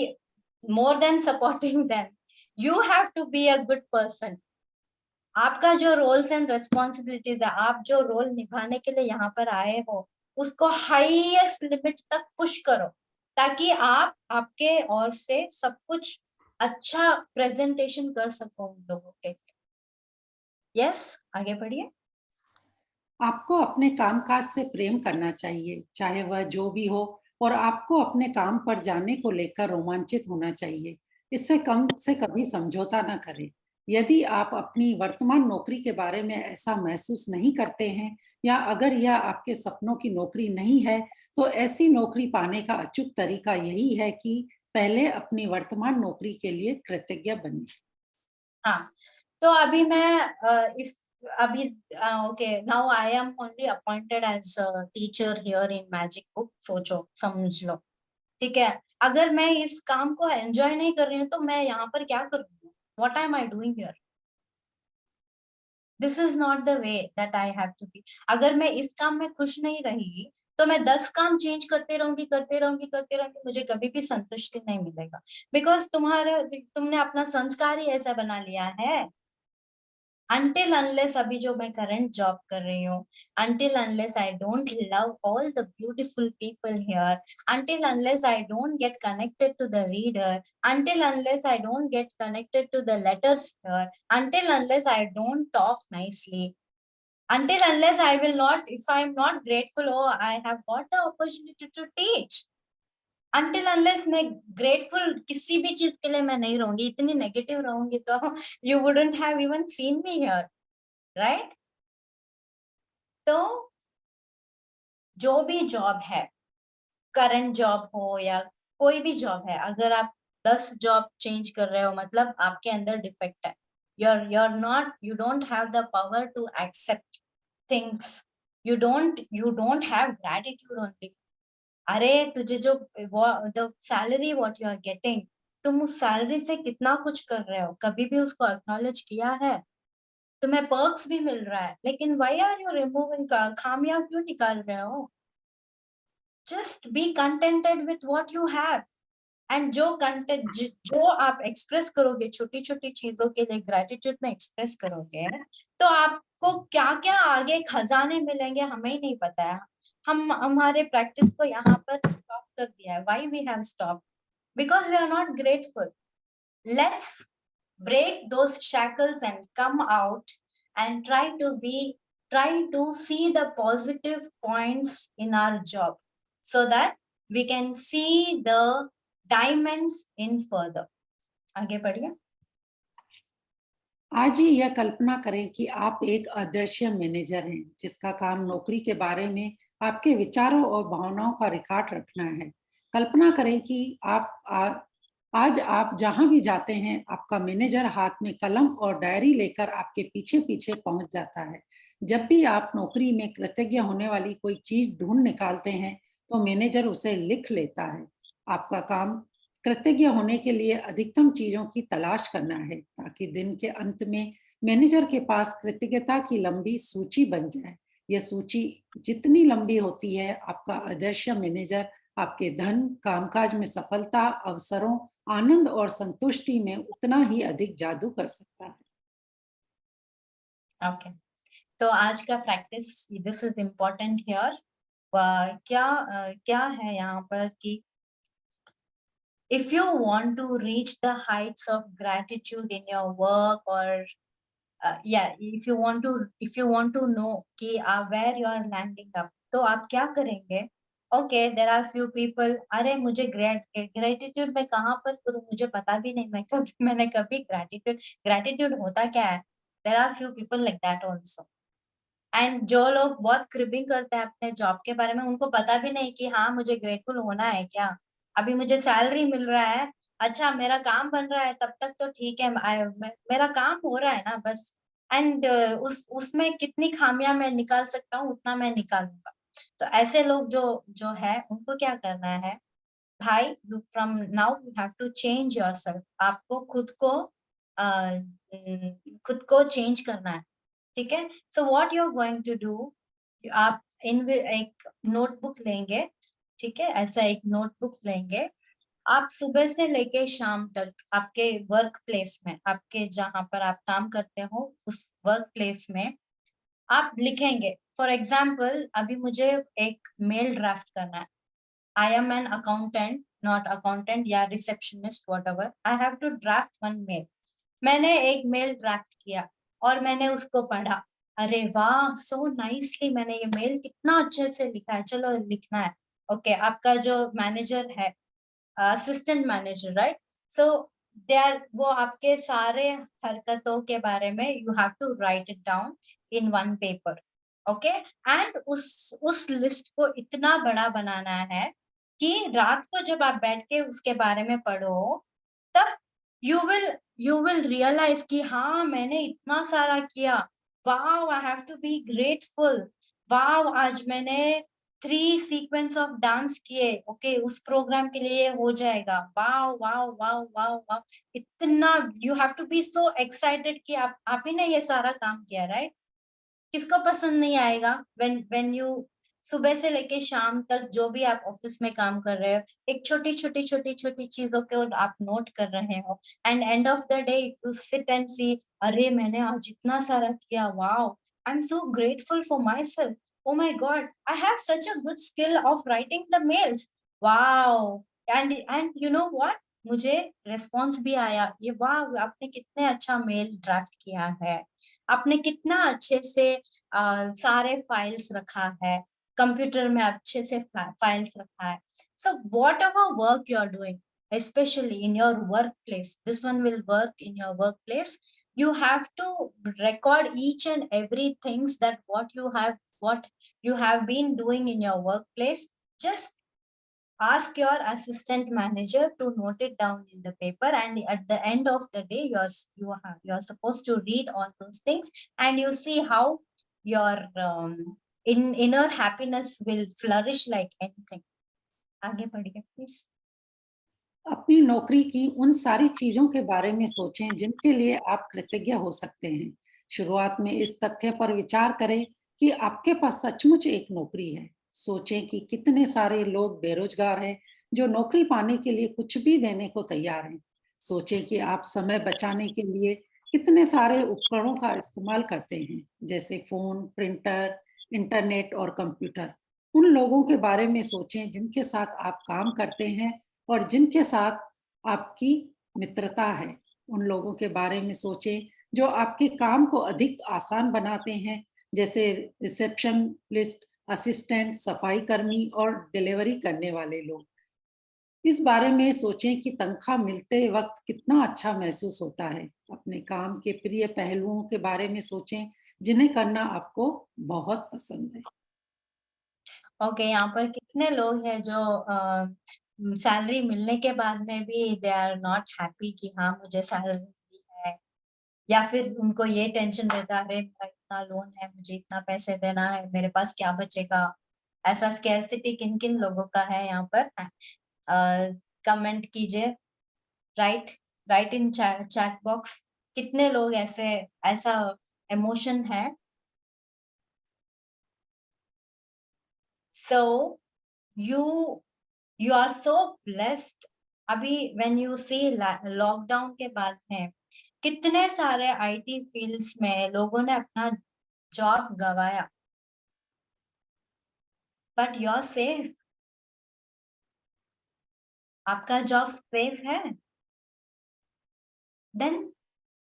more than supporting them, you have to be a good person. आपका जो रोल्स एंड रिस्पॉन्सिबिलिटीज है, आप जो रोल निभाने के लिए यहाँ पर आए हो, उसको हाईएस्ट लिमिट तक पुश करो, ताकि आप आपके ओर से सब कुछ अच्छा प्रेजेंटेशन कर सको उन लोगों के। यस, आगे बढ़िए। आपको अपने काम-काज से प्रेम करना चाहिए, चाहे वह जो भी हो, और आपको अपने काम पर जाने को लेकर रोमांचित होना चाहिए। इससे कम से कभी समझौता ना करें। यदि आप अपनी वर्तमान नौकरी के बारे में ऐसा महसूस नहीं करते हैं, या अगर यह आपके सपनों की नौकरी नहीं है, तो ऐसी नौकरी पाने का अचूक तरीका यही है कि पहले अपनी वर्तमान नौकरी के लिए कृतज्ञ बनें। हाँ, तो अभी मैं इफ अभी okay, now I am only appointed as teacher here in magic book. सोचो, समझ लो, ठीक है? अगर मैं इस काम को एंजॉय नहीं कर रही हूँ तो मैं यहाँ पर क्या करूँगी? What am I doing here? This is not the way that I have to be. अगर मैं इस काम में खुश नहीं रही तो मैं 10 काम चेंज करते रहूंगी, करते रहूंगी, करते रहूंगी, मुझे कभी भी संतुष्टि नहीं मिलेगा, बिकॉज तुमने अपना संस्कार ही ऐसा बना लिया है। until unless अभी जो मैं करंट जॉब कर रही हूँ, until unless I don't love all the beautiful people here, until unless I don't get connected to the reader, until unless I don't get connected to the letters here, until unless I don't talk nicely, until unless I will not, if I am not grateful, oh I have got the opportunity to teach, until unless मैं grateful किसी भी चीज के लिए मैं नहीं रहूंगी, इतनी नेगेटिव रहूंगी तो you wouldn't have even seen me here, right? तो जो भी जॉब है, करंट जॉब हो या कोई भी जॉब है, अगर आप 10 जॉब चेंज कर रहे हो मतलब आपके अंदर डिफेक्ट है। You don't have the power to accept things, you don't have gratitude only. अरे तुझे जो the salary what you are getting, तुम उस सैलरी से कितना कुछ कर रहे हो, कभी भी उसको एक्नॉलेज किया है? तुम्हें पर्क्स भी मिल रहा है, लेकिन व्हाई आर यू रिमूविंग, खामियां क्यों निकाल रहे हो? Just be contented with what you have. And जो कंटेंट जो आप एक्सप्रेस करोगे, छोटी छोटी चीजों के लिए ग्रेटिट्यूड में एक्सप्रेस करोगे, तो आपको क्या क्या आगे खजाने मिलेंगे हमें ही नहीं पता है। हम हमारे प्रैक्टिस को यहाँ पर स्टॉप कर दिया है। Why we have stop? Because we are not grateful. Let's break those shackles and come out and try to see the positive points in our job, so that we can see the diamonds in further. आगे बढ़िए। आज ही यह कल्पना करें कि आप एक आदर्श मैनेजर हैं जिसका काम नौकरी के बारे में आपके विचारों और भावनाओं का रिकॉर्ड रखना है। कल्पना करें कि आज आप जहां भी जाते हैं, आपका मैनेजर हाथ में कलम और डायरी लेकर आपके पीछे पीछे पहुंच जाता है। जब भी आप नौकरी में कृतज्ञ होने वाली कोई चीज ढूंढ निकालते हैं, तो मैनेजर उसे लिख लेता है। आपका काम कृतज्ञ होने के लिए अधिकतम चीजों की तलाश करना है, ताकि दिन के अंत में मैनेजर के पास कृतज्ञता की लंबी सूची बन जाए। यह सूची जितनी लंबी होती है, आपका आदर्श मैनेजर आपके धन, कामकाज में सफलता, अवसरों, आनंद और संतुष्टि में उतना ही अधिक जादू कर सकता है। ओके, तो आज का practice, this is important here. क्या है यहाँ पर कि if you want to reach the heights of gratitude in your work, or if you want to know कि where you are landing up, तो आप क्या करेंगे? Okay, there are few people, अरे मुझे gratitude में कहाँ पर करूँ, मुझे पता भी नहीं, मैंने कभी gratitude होता क्या है? There are few people like that also. And जो लोग बहुत क्रिबिंग करते हैं अपने जॉब के बारे में, उनको पता भी नहीं कि हाँ मुझे ग्रेटफुल होना है क्या। अभी मुझे सैलरी मिल रहा है, अच्छा मेरा काम बन रहा है, तब तक तो ठीक है, मेरा काम हो रहा है ना बस। एंड उसमें कितनी खामियां मैं निकाल सकता हूँ उतना मैं निकालूंगा। तो ऐसे लोग जो है उनको क्या करना है भाई, from now you have to change yourself. आपको खुद को चेंज करना है, ठीक है। So what you are going to do, आप एक नोटबुक लेंगे, ठीक है, ऐसा एक नोटबुक लेंगे। आप सुबह से लेके शाम तक आपके वर्क प्लेस में, आपके जहां पर आप काम करते हो उस वर्क प्लेस में आप लिखेंगे। फॉर एग्जाम्पल, अभी मुझे एक मेल ड्राफ्ट करना है। I am an accountant, not accountant या receptionist, whatever. I have to draft one mail. मैंने एक मेल ड्राफ्ट किया और मैंने उसको पढ़ा। अरे वाह, सो नाइसली मैंने ये मेल कितना अच्छे से लिखा है, चलो लिखना है। ओके, आपका जो मैनेजर है, असिस्टेंट मैनेजर, राइट? सो वो आपके सारे हरकतों के बारे में you have to write it down in one paper. Okay, and उस लिस्ट को इतना बड़ा बनाना है कि रात को जब आप बैठ के उसके बारे में पढ़ो, तब you will realize कि हाँ मैंने इतना सारा किया। Wow, I have to be grateful. Wow, आज मैंने 3 सीक्वेंस ऑफ डांस किए, ओके, उस प्रोग्राम के लिए हो जाएगा। Wow wow wow wow wow, इतना you have to be so excited कि आप ही ने ये सारा काम किया, राइट? किसको पसंद नहीं आएगा when you सुबह से लेके शाम तक जो भी आप ऑफिस में काम कर रहे हो, एक छोटी छोटी चीजों को आप नोट कर रहे हो, and end of the day you sit and see, अरे मैंने आज इतना सारा किया, wow, I am so grateful for myself, oh my god, I have such a good skill of writing the mails, wow. And you know what, मुझे रेस्पॉन्स भी आया, ये वाह आपने कितने अच्छा मेल ड्राफ्ट किया है, आपने कितना अच्छे से सारे फाइल्स रखा है, कंप्यूटर में अच्छे से फाइल्स रखा है। So whatever work you are doing, especially in your workplace, this one will work in your workplace, you have to record each and every things that what you have been doing in your workplace. Just ask your assistant manager to note it down in the paper, and at the end of the day you're supposed to read all those things, and you see how your inner happiness will flourish like anything. आगे बढ़िए प्लीज। अपनी नौकरी की उन सारी चीजों के बारे में सोचें जिनके लिए आप कृतज्ञ हो सकते हैं। शुरुआत में इस तथ्य पर विचार करें कि आपके पास सचमुच एक नौकरी है। सोचें कि कितने सारे लोग बेरोजगार हैं जो नौकरी पाने के लिए कुछ भी देने को तैयार हैं। सोचें कि आप समय बचाने के लिए कितने सारे उपकरणों का इस्तेमाल करते हैं, जैसे फ़ोन, प्रिंटर, इंटरनेट और कंप्यूटर। उन लोगों के बारे में सोचें जिनके साथ आप काम करते हैं और जिनके साथ आपकी मित्रता है। उन लोगों के बारे में सोचें जो आपके काम को अधिक आसान बनाते हैं, जैसे रिसेप्शनिस्ट, असिस्टेंट, सफाई कर्मी और डिलीवरी करने वाले लोग। इस बारे में सोचें कि तनख्वाह मिलते वक़्त कितना अच्छा महसूस होता है। अपने काम के प्रिय पहलुओं के बारे में सोचें, जिन्हें करना आपको बहुत पसंद है। ओके, यहाँ पर कितने लोग हैं जो सैलरी मिलने के बाद में भी दे आर नॉट हैप्पी कि हाँ, मुझे सैलरी मिली है, या फिर उनको ये टेंशन रहता है, अरे मेरा इतना लोन है, मुझे इतना पैसे देना है, मेरे पास क्या बचेगा? ऐसा स्कैरसिटी किन-किन लोगों का है यहाँ पर? कमेंट कीजिए, write write in chat box, कितने लोग ऐसा इमोशन है? So you are so blessed. अभी व्हेन यू सी लॉकडाउन के बाद में कितने सारे आईटी फील्ड्स में लोगों ने अपना जॉब गवाया, बट यू आर सेफ। आपका जॉब सेफ है, then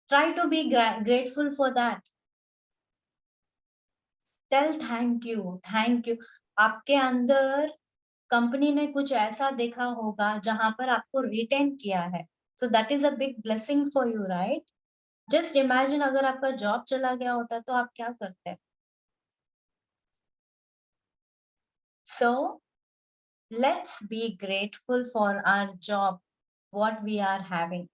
try to be grateful for that. Tell thank you. आपके अंदर कंपनी ने कुछ ऐसा देखा होगा जहां पर आपको रिटेन किया है, सो that is a big blessing for you, right? Just imagine अगर आपका जॉब चला गया होता तो आप क्या करते? सो let's be grateful for our job, what we are having.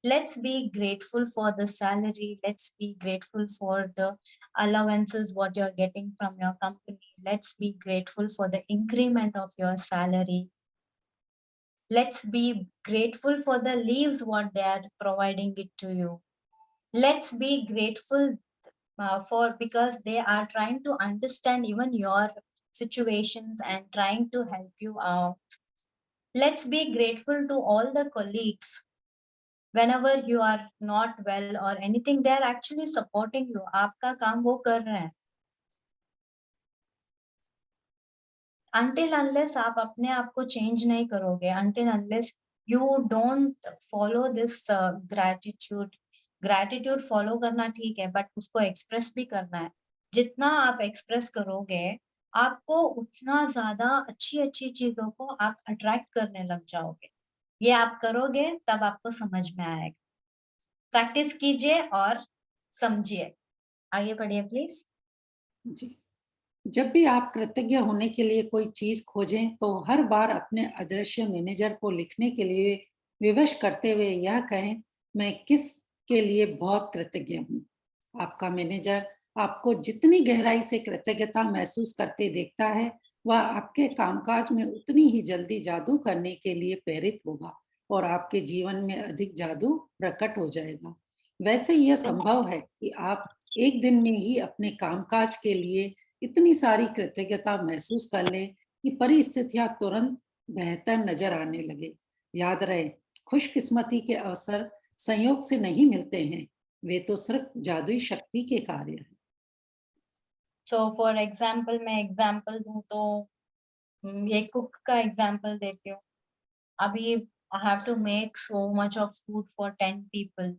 Let's be grateful for the salary. Let's be grateful for the allowances, what you're getting from your company. Let's be grateful for the increment of your salary. Let's be grateful for the leaves, what they are providing it to you. Let's be grateful for, because they are trying to understand even your situations and trying to help you out. Let's be grateful to all the colleagues. Whenever you are not well or anything, they are actually supporting you. आपका काम वो कर रहे हैं. Until unless आप अपने आप को change नहीं करोगे, until unless you don't follow this gratitude follow करना ठीक है, but उसको express भी करना है. जितना आप express करोगे, आपको उतना ज्यादा अच्छी चीजों को आप attract करने लग जाओगे. ये आप करोगे तब आपको समझ में आएगा. प्रैक्टिस कीजिए और समझिए. आगे बढ़िए प्लीज. जी। जब भी आप कृतज्ञ होने के लिए कोई चीज खोजें, तो हर बार अपने अदृश्य मैनेजर को लिखने के लिए विवश करते हुए यह कहें, मैं किस के लिए बहुत कृतज्ञ हूँ। आपका मैनेजर आपको जितनी गहराई से कृतज्ञता महसूस करते देखता है, वह आपके कामकाज में उतनी ही जल्दी जादू करने के लिए प्रेरित होगा और आपके जीवन में अधिक जादू प्रकट हो जाएगा। वैसे यह संभव है कि आप एक दिन में ही अपने कामकाज के लिए इतनी सारी कृतज्ञता महसूस कर लें कि परिस्थितियां तुरंत बेहतर नजर आने लगे। याद रहे, खुशकिस्मती के अवसर संयोग से नहीं मिलते हैं, वे तो सिर्फ जादुई शक्ति के कार्य हैं। सो फॉर एग्जाम्पल, मैं एग्जाम्पल दूं तो ये कुक का एग्जाम्पल देती हूँ. अभी I have to make so much of food for 10 people.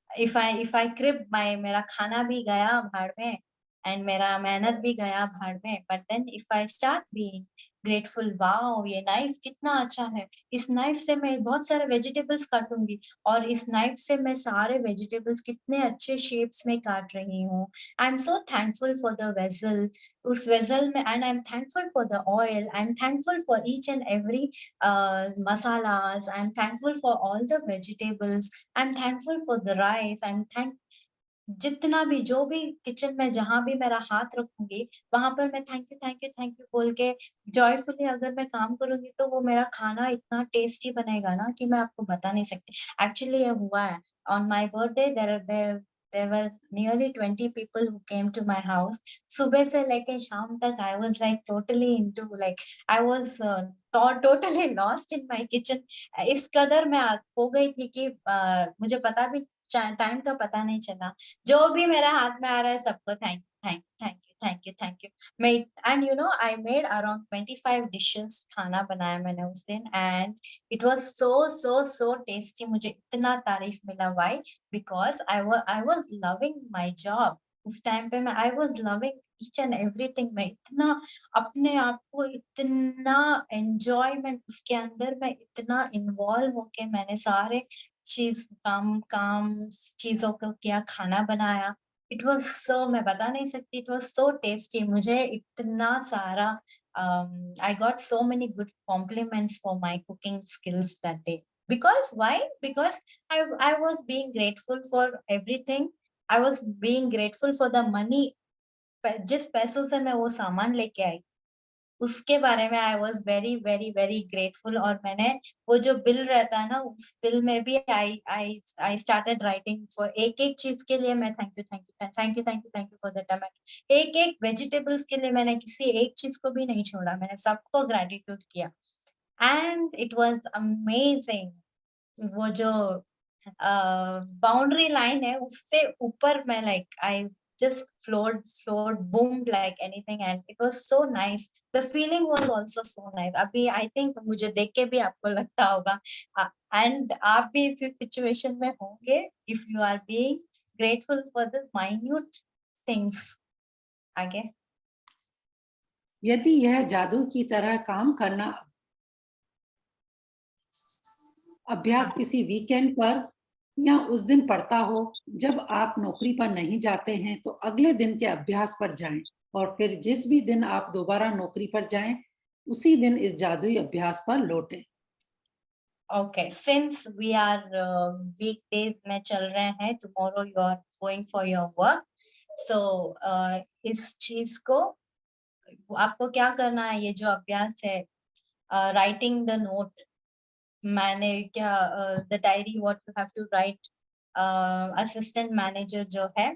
If I क्रिप माय, मेरा खाना भी गया भाड़ में एंड मेरा मेहनत भी गया भाड़ में, but then if I start being grateful, wow ये नाइफ कितना अच्छा है, इस नाइफ से मैं बहुत सारे वेजिटेबल्स काटूंगी और इस नाइफ से मैं सारे वेजिटेबल्स कितने अच्छे शेप्स में काट रही हूँ. आई am so thankful for the vessel, उस वेसल में, and I am thankful for the oil, I am thankful for each and every masalas. I'm thankful for all the vegetables. I'm thankful for the rice. जितना भी, जो भी किचन में जहां भी मेरा हाथ रखूंगी, वहां पर मैं थैंक यू बोल के जॉयफुली अगर मैं काम करूंगी, तो वो मेरा खाना इतना टेस्टी बनेगा ना कि मैं आपको बता नहीं सकती. एक्चुअली ये हुआ है. On my birthday there were nearly 20 people who came to my house. सुबह से लेके शाम तक I was like totally into like I was totally lost in my kitchen. इस कदर मैं हो गई थी कि मुझे पता भी टाइम का पता नहीं चला. जो भी मेरा हाथ में आ रहा है सबको थैंक यू. मैं and you no I made around 25 dishes खाना बनाया मैंने उस दिन and it was so tasty. मुझे इतना तारीफ मिला. Why? Because I was loving my job. उस टाइम पे मैं I was loving each and everything. मैं इतना अपने आप को इतना एंजॉयमेंट उसके अंदर मैं इतना इन्वॉल्व होके मैंने सारे चीज काम चीजों को किया. खाना बनाया. इट वाज सो मैं बता नहीं सकती. It was so tasty. मुझे इतना सारा I got so many good compliments for my cooking skills that day. Because why? Because I was being grateful for everything. I was being grateful for the money. जिस पैसों से मैं वो सामान लेके आई उसके बारे में I was very very very grateful. और मैंने वो जो बिल रहता है ना उस बिल में भी आई स्टार्टेड राइटिंग फॉर एक एक चीज के लिए. मैं thank you for the tomato. एक एक वेजिटेबल्स के लिए मैंने किसी एक चीज को भी नहीं छोड़ा. मैंने सबको ग्रेटिट्यूड किया एंड इट वाज अमेजिंग. वो जो बाउंड्री लाइन है उससे ऊपर मैं like I just floored boomed like anything and it was so nice. The feeling was also so nice. अभी I think मुझे देख के भी आपको लगता होगा and आप भी इस सिचुएशन में होंगे if you are being grateful for the minute things. आगे यदि यह जादू की तरह काम करना अभ्यास किसी वीकेंड पर या उस दिन पड़ता हो जब आप नौकरी पर नहीं जाते हैं तो अगले दिन के अभ्यास पर जाएं और फिर जिस भी दिन आप दोबारा नौकरी पर जाएं उसी दिन इस जादुई अभ्यास पर लौटें. Okay, since we are weekdays में चल रहे हैं, tomorrow you are going for your work, so इस चीज को आपको क्या करना है. ये जो अभ्यास है राइटिंग द नोट. मैंने क्या the diary what you have to write. Assistant manager जो है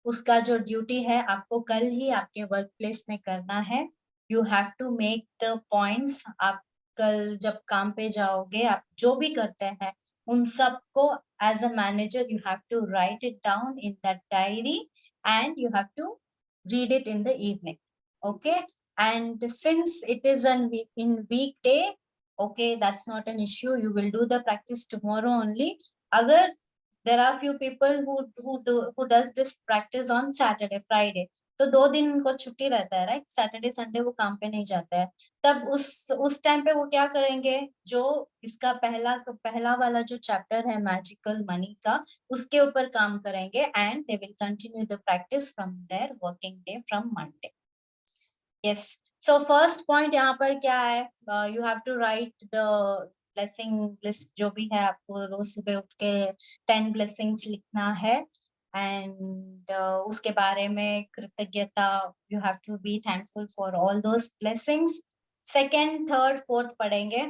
उसका जो ड्यूटी है आपको कल ही आपके वर्क प्लेस में करना है. You have to make the points. आप कल जब काम पे जाओगे आप जो भी करते हैं उन सबको as a manager you have to write it down in that diary and you have to read it in the evening. Okay, and since it is in weekday, okay, that's not an issue. You will do the practice tomorrow only. Agar there are few people who does this practice on Saturday, Friday, तो 2 दिन उनको छुट्टी रहता है. राइट, सैटरडे संडे वो काम पे नहीं जाता है. तब उस टाइम पे वो क्या करेंगे, जो इसका पहला वाला जो चैप्टर है मैजिकल मनी का उसके ऊपर काम करेंगे and they will continue the practice from their working day from Monday. Yes, so first point यहाँ पर क्या है, you have to write the blessing list. जो भी है आपको रोज सुबह उठ के 10 ब्लेसिंग्स लिखना है एंड उसके बारे में कृतज्ञता. You have to be thankful for all those blessings. Second, third, fourth पढ़ेंगे.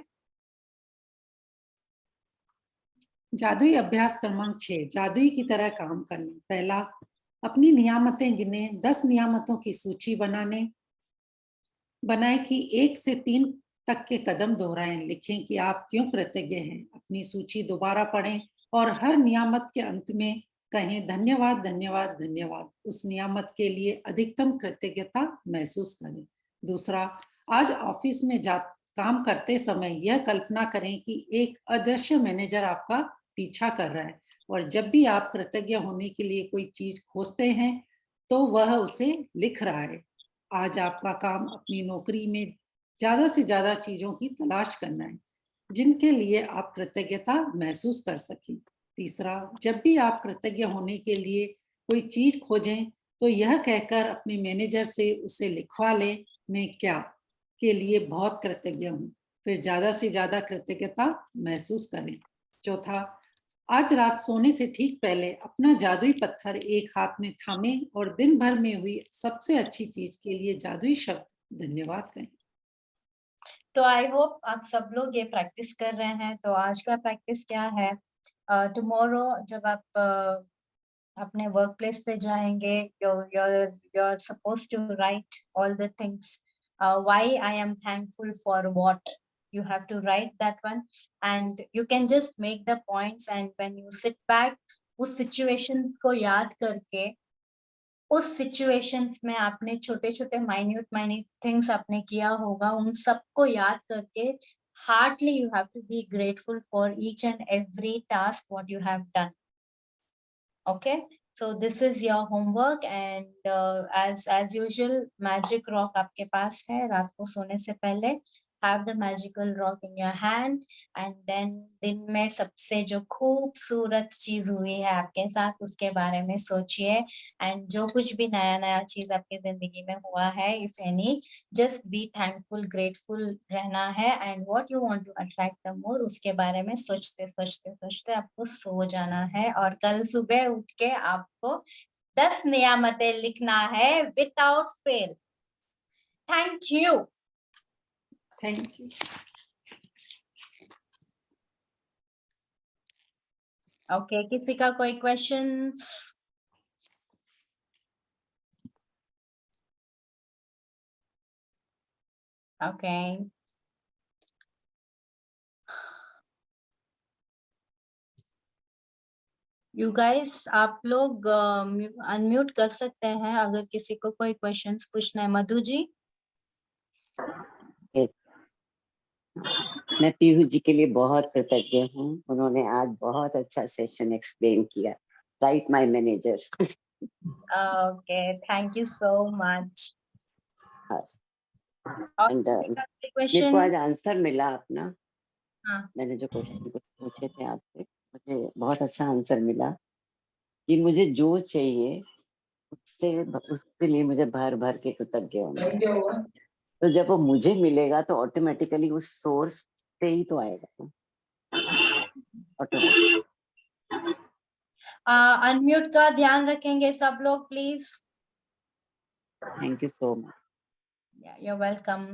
जादुई अभ्यास क्रमांक 6, जादुई की तरह काम करना. पहला, अपनी नियामतें गिने. 10 नियामतों की सूची बनाए कि 1 से 3 तक के कदम दोहराएं. लिखें कि आप क्यों कृतज्ञ हैं. अपनी सूची दोबारा पढ़ें और हर नियामत के अंत में कहें धन्यवाद धन्यवाद धन्यवाद. उस नियामत के लिए अधिकतम कृतज्ञता महसूस करें. दूसरा, आज ऑफिस में काम करते समय यह कल्पना करें कि एक अदृश्य मैनेजर आपका पीछा कर रहा है और जब भी आप कृतज्ञ होने के लिए कोई चीज खोजते हैं तो वह उसे लिख रहा है. आज आपका काम अपनी नौकरी में ज्यादा से ज्यादा चीजों की तलाश करना है जिनके लिए आप कृतज्ञता महसूस कर सकें. तीसरा, जब भी आप कृतज्ञ होने के लिए कोई चीज खोजें तो यह कहकर अपने मैनेजर से उसे लिखवा लें, मैं क्या के लिए बहुत कृतज्ञ हूँ. फिर ज्यादा से ज्यादा कृतज्ञता महसूस करें. चौथा, आज रात सोने से ठीक पहले अपना जादुई पत्थर एक हाथ में थामे और दिन भर में हुई सबसे अच्छी चीज के लिए जादुई शब्द धन्यवाद कहें. तो आई होप आप सब लोग ये प्रैक्टिस कर रहे हैं. तो आज का प्रैक्टिस क्या है, टुमारो जब आप अपने वर्क प्लेस पे जाएंगे, you're supposed to write all the things. Why I am thankful for what, you have to write that one, and you can just make the points, and when you sit back उस सिचुएशन को याद करके, उस सिचुएशंस में आपने छोटे छोटे माइन्यूट थिंग्स आपने किया होगा, उन सबको याद करके heartily you have to be grateful for each and every task what you have done. Okay, so this is your homework, and as usual magic rock आपके पास है. रात को सोने से पहले have the magical rock in your hand, and then दिन में सबसे जो खूबसूरत चीज हुई है आपके साथ उसके बारे में सोचिए, and जो कुछ भी नया नया चीज आपकी जिंदगी में हुआ है, if any, just be thankful, grateful रहना है, and what you want to attract the more उसके बारे में सोचते सोचते सोचते आपको सो जाना है. और कल सुबह उठ के आपको 10 नियामतें लिखना है without fail. Thank you. Thank you. Okay, किसी का कोई क्वेश्चंस? ओके, यू गाइस आप लोग अनम्यूट कर सकते हैं अगर किसी को कोई क्वेश्चंस पूछना है. मधु जी. मैं पीहू जी के लिए बहुत कृतज्ञ हूँ, उन्होंने आज बहुत अच्छा सेशन एक्सप्लेन किया. Right my manager. Okay, thank you so much. And मेरे को आज आंसर मिला अपना. हाँ. मैंने जो क्वेश्चन पूछे थे आपसे, मुझे बहुत अच्छा आंसर मिला कि मुझे जो चाहिए उसके लिए मुझे भर भर के कृतज्ञ होना है. तो जब वो मुझे मिलेगा तो ऑटोमेटिकली उस सोर्स से ही तो आएगा. अनम्यूट का ध्यान रखेंगे सब लोग please. Thank you so much. you're welcome.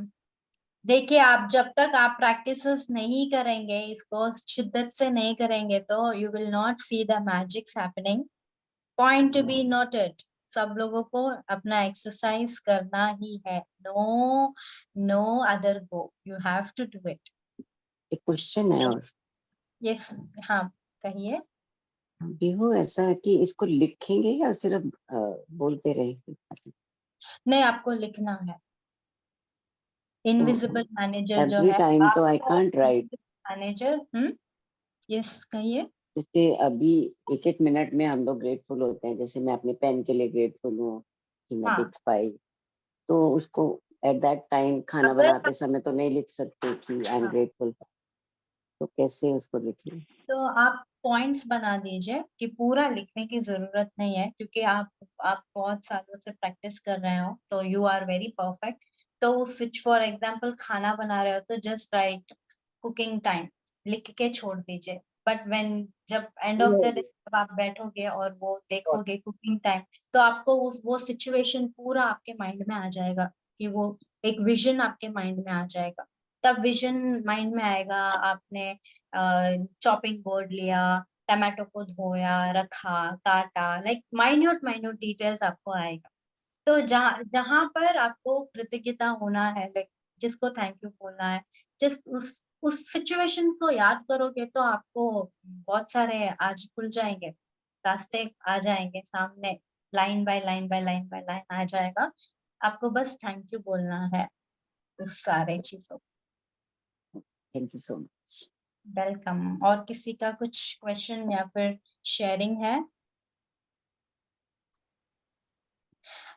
देखिए, आप जब तक आप प्रैक्टिसेस नहीं करेंगे, इसको शिद्दत से नहीं करेंगे, तो you will not see the magics happening. Point to be noted. सब लोगों को अपना एक्सरसाइज करना ही है. No other go, you have to do it. एक क्वेश्चन है और. यस, हाँ कहिए. बिहू ऐसा है कि इसको लिखेंगे या सिर्फ बोलते रहेंगे? नहीं, आपको लिखना है. इनविजिबल मैनेजर जो एवरी है, टाइम तो I can't right. Manager. Yes, कहिए. जैसे अभी एक एक मिनट में हम लोग ग्रेटफुल होते हैं. जैसे मैं अपने पेन के लिए ग्रेटफुल हूँ कि मैं लिख पाई. तो उसको एट दैट टाइम खाना बनाते समय तो नहीं लिख सकते कि आई एम ग्रेटफुल. तो कैसे उसको लिखें? तो आप पॉइंट्स बना दीजिए कि पूरा लिखने की जरूरत नहीं है, क्योंकि आप बहुत सालों से प्रैक्टिस कर रहे हो, तो यू आर वेरी परफेक्ट. तो स्विच फॉर एग्जांपल खाना बना रहे हो तो जस्ट राइट कुकिंग टाइम, लिख के छोड़ दीजिए. बट व्हेन जब एंड ऑफ द डे जब आप बैठोगे और वो देखोगे कुकिंग टाइम, तो आपको वो सिचुएशन पूरा आपके माइंड में आ जाएगा, कि वो एक विजन आपके माइंड में आ जाएगा. तब विजन माइंड में आएगा. आपने चॉपिंग बोर्ड लिया, टमाटो को धोया, रखा, काटा, लाइक माइन्यूट डिटेल्स आपको आएगा. तो जहाँ जहाँ पर आपको कृतज्ञता होना है, लाइक जिसको थैंक यू बोलना है, जिस उस सिचुएशन को याद करोगे तो आपको बहुत सारे आज खुल जाएंगे, रास्ते आ जाएंगे सामने. Line by line by line by line आ जाएगा. आपको बस थैंक यू बोलना है उस सारे चीजों. Thank you so much. Welcome. और किसी का कुछ क्वेश्चन या फिर शेयरिंग है?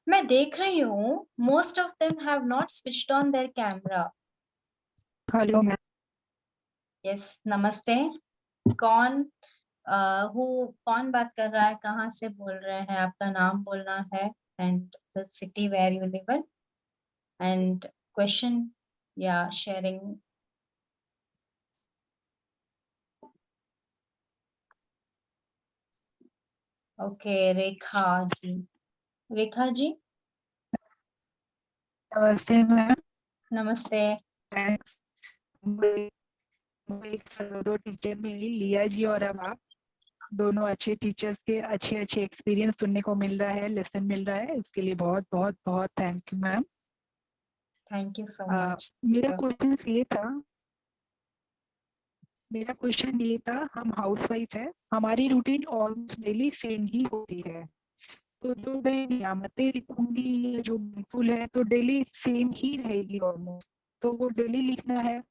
मैं देख रही हूँ most of them have not switched on their camera. Hello ma'am. Yes, नमस्ते. कौन कौन बात कर रहा है, कहाँ से बोल रहे हैं? आपका नाम बोलना है and the city where you live and question या शेयरिंग. ओके, रेखा जी. रेखा जी, नमस्ते मैम. नमस्ते. मुझे दो टीचर मिली, लिया जी और अब आप. दोनों अच्छे टीचर्स के अच्छे अच्छे एक्सपीरियंस सुनने को मिल रहा है, लेसन मिल रहा है, इसके लिए बहुत बहुत बहुत thank you ma'am. Thank you so much. मेरा क्वेश्चन ये था, हम हाउसवाइफ है, हमारी रूटीन ऑलमोस्ट डेली सेम ही होती है, तो जो मैं नियामतें लिखूंगी, जो फुल है, तो डेली सेम ही रहेगी ऑलमोस्ट, तो वो डेली लिखना है।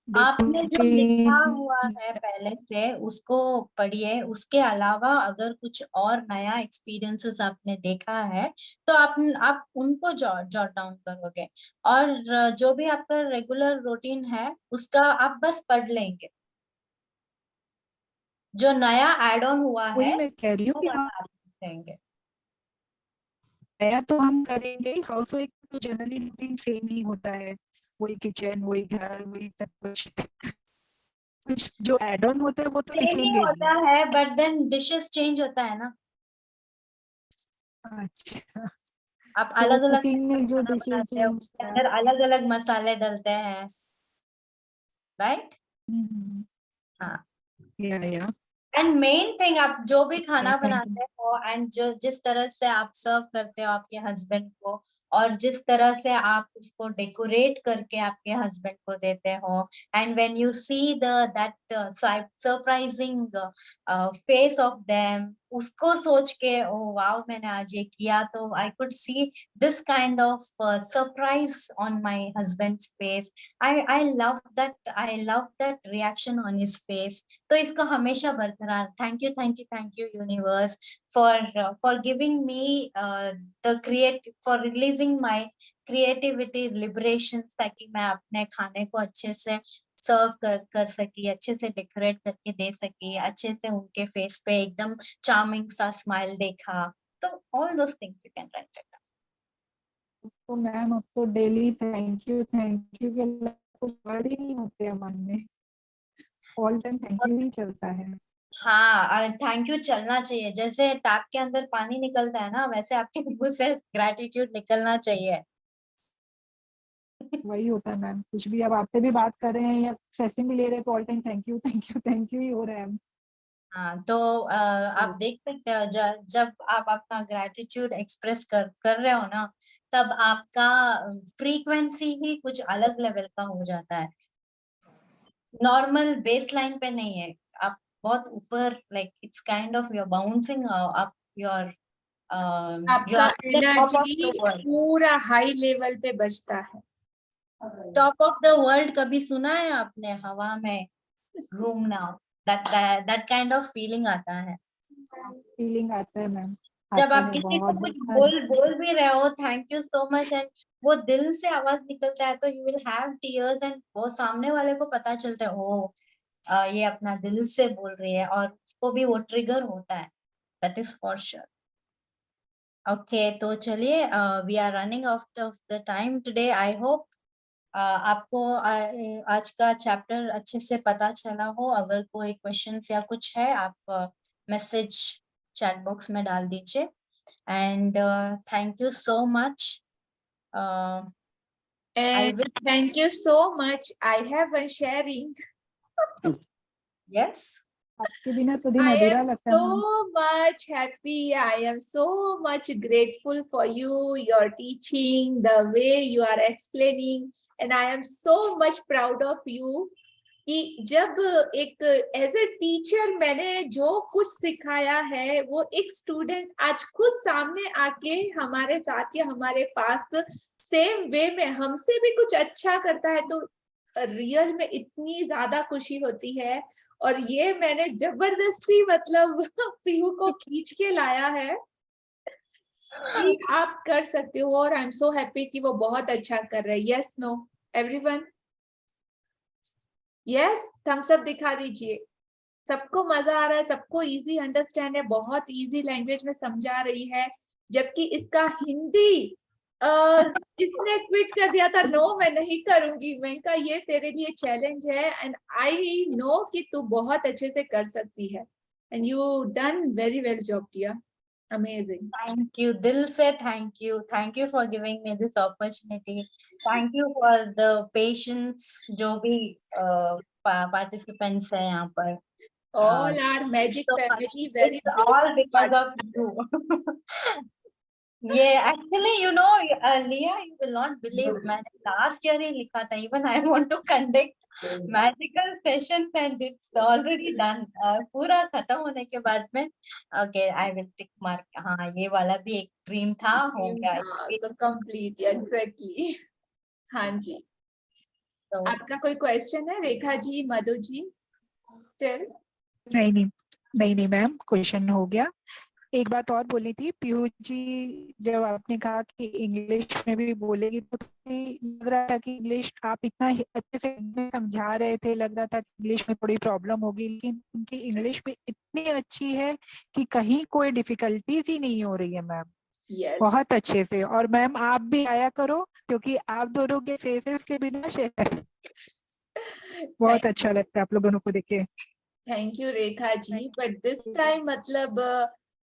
आपने जो लिखा हुआ रूटीन है पहले से उसको पढ़िए, उसके अलावा अगर कुछ और नया एक्सपीरियंसेस आपने देखा है तो आप उनको जॉट डाउन करोगे, और जो भी आपका रेगुलर रूटीन है उसका आप बस पढ़ लेंगे, जो नया एड ऑन हुआ वही है मैं कह रही हूँ वो कि बस हाँ, आप लिखेंगे। नया तो हम करेंगे ही, हाउस वाइफ तो जनरली रूटीन सेम ही होता है, वही किचन, वही घर, वही सब कुछ। कुछ जो एड ऑन होता है वो तो सेम ही लिखेंगे होता ही। है, बट देन डिशेस चेंज होता है ना, अच्छा, आप तो अलग अलग कुकिंग में जो खाना डिशेस बनाते हो, चेंज उसके अंदर अलग अलग मसाले डलते हैं, राइट। हाँ, या एंड मेन थिंग, आप जो भी खाना थैंक यू। बनाते हो एंड जो जिस तरह से आप सर्व करते हो आपके हस्बैंड को, और जिस तरह से आप उसको डेकोरेट करके आपके हस्बैंड को देते हो, and when you see that surprising face of them, उसको सोच के ओ वाओ मैंने आज ये किया, तो I could see this kind of surprise on my husbands face. I love that reaction on his face. तो इसको हमेशा बरकरार, thank you universe for giving me the create for releasing my creativity liberation, ताकि मैं अपने खाने को अच्छे से सर्व कर सकी, अच्छे से डेकोरेट करके दे सकी, अच्छे से उनके फेस पे एकदम चार्मिंग सा स्माइल देखा। तो all those things you can write it. तो मैम अब तो डेली थैंक यू के अलावा कुछ वर्ड ही नहीं होते हैं मन में, ऑल टाइम थैंक यू ही चलता है। हाँ, थैंक यू चलना चाहिए, जैसे टैप के अंदर पानी निकलता है ना, वैसे आपके मुंह से ग्रैटिट्यूड निकलना चाहिए। वही होता है मैम, कुछ भी अब आपसे भी बात कर रहे हैं या ऐसे भी ले रहे हैं तो ऑल टाइम थैंक यू ही हो रहा है। हाँ, तो आप देख सकते हो, जब आप अपना ग्रैटिट्यूड एक्सप्रेस कर रहे हो ना, तब आपका फ्रीक्वेंसी ही कुछ अलग लेवल का हो जाता है, नॉर्मल बेस लाइन पे नहीं है, आप बहुत ऊपर, like it's kind of you are bouncing up, your you आपका are top of energy the world. पूरा हाई लेवल पे बजता है। टॉप ऑफ द वर्ल्ड कभी सुना है आपने, हवा में घूमना, दैट काइंड ऑफ फीलिंग आता है फीलिंग आता है मैम, जब आता आप है किसी को बहुत कुछ हर। बोल भी रहे हो, thank you so much, and वो दिल से आवाज निकलता है, तो you will have tears, and वो सामने वाले को पता चलता है, ओ ये अपना दिल से बोल रही है, और उसको भी वो ट्रिगर होता है, that is for sure. Okay, तो चलिए, we are running out of the time today. I hope आपको आज का चैप्टर अच्छे से पता चला हो। अगर कोई क्वेश्चंस या कुछ है, आप मैसेज चैट बॉक्स में डाल दीजिए, and thank you so much. I And will, thank you so much. I have one sharing. yes. आपके बिना तो दिन I अधूरा am लगता है ma'am. so much happy. I am so much grateful for you, your teaching, the way you are explaining, and I am so much proud of you. कि जब एक एज ए टीचर मैंने जो कुछ सिखाया है वो एक स्टूडेंट आज खुद सामने आके हमारे साथ या हमारे पास सेम वे में हमसे भी कुछ अच्छा करता है, तो रियल में इतनी ज्यादा खुशी होती है। और ये मैंने जबरदस्ती मतलब पीहू को खींच के लाया है कि आप कर सकते हो, और आई एम सो हैप्पी कि वो बहुत अच्छा कर रहे हैं। Yes, no, everyone, yes, thumbs up दिखा दीजिए। सबको मजा आ रहा है, सबको इजी अंडरस्टैंड है, बहुत इजी लैंग्वेज में समझा रही है। जबकि इसका हिंदी इसने ट्वीट कर दिया था, नो मैं नहीं करूंगी। मैं कहा ये तेरे लिए चैलेंज है, एंड आई नो कि तू बहुत अच्छे से कर सकती है, and you done very well job dear, amazing. Thank you, दिल से thank you for giving me this opportunity, thank you for the patience जो भी participants है यहाँ पर, All our magic So family, very it's all because of you. Yeah, actually, you know, Leah, you will not believe, मैंने last year ही लिखा था. Even I want to conduct magical sessions and it's already done. पूरा खत्म होने के बाद में, okay, I will tick mark. हाँ, ये वाला भी एक dream था, हो गया. so complete, exactly. हाँ जी. So, आपका कोई क्वेश्चन है रेखा जी, मधु जी? स्टिल नहीं मैम, क्वेश्चन हो गया. एक बात और बोलनी थी, पीयू जी, जब आपने कहा कि इंग्लिश में भी बोलेगी, तो लग रहा था कि इंग्लिश आप इतना अच्छे से समझा रहे थे, लग रहा था कि इंग्लिश में थोड़ी प्रॉब्लम होगी, लेकिन उनकी इंग्लिश भी इतनी अच्छी है कि कहीं कोई डिफिकल्टीज ही नहीं हो रही है मैम. Yes. बहुत अच्छे से. और मैम आप भी आया करो, क्योंकि आप दोनों के फेसेस के बिना बहुत अच्छा लगता है आप लोग दोनों को देख के. Thank you Rekha ji. But this time मतलब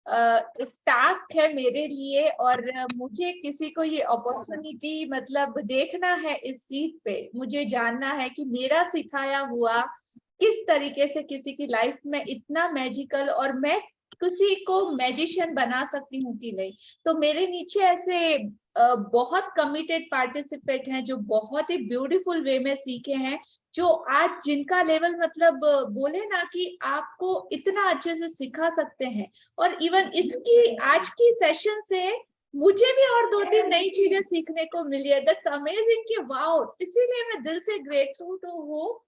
टास्क है मेरे लिए, और मुझे किसी को ये अपॉर्चुनिटी मतलब देखना है इस सीट पे. मुझे जानना है कि मेरा सिखाया हुआ किस तरीके से किसी की लाइफ में इतना मैजिकल, और मैं किसी को मैजिशियन बना सकती हूँ कि नहीं. तो मेरे नीचे ऐसे बहुत कमिटेड पार्टिसिपेंट हैं जो बहुत ही ब्यूटीफुल वे में सीखे हैं, जो आज जिनका लेवल मतलब बोले ना कि आपको इतना अच्छे से सिखा सकते हैं. और इवन इसकी आज की सेशन से मुझे भी और 2-3 नई चीजें सीखने को मिली है. दैट्स अमेजिंग कि वाओ. इसीलिए मैं दिल से ग्रेटफुल तो हूँ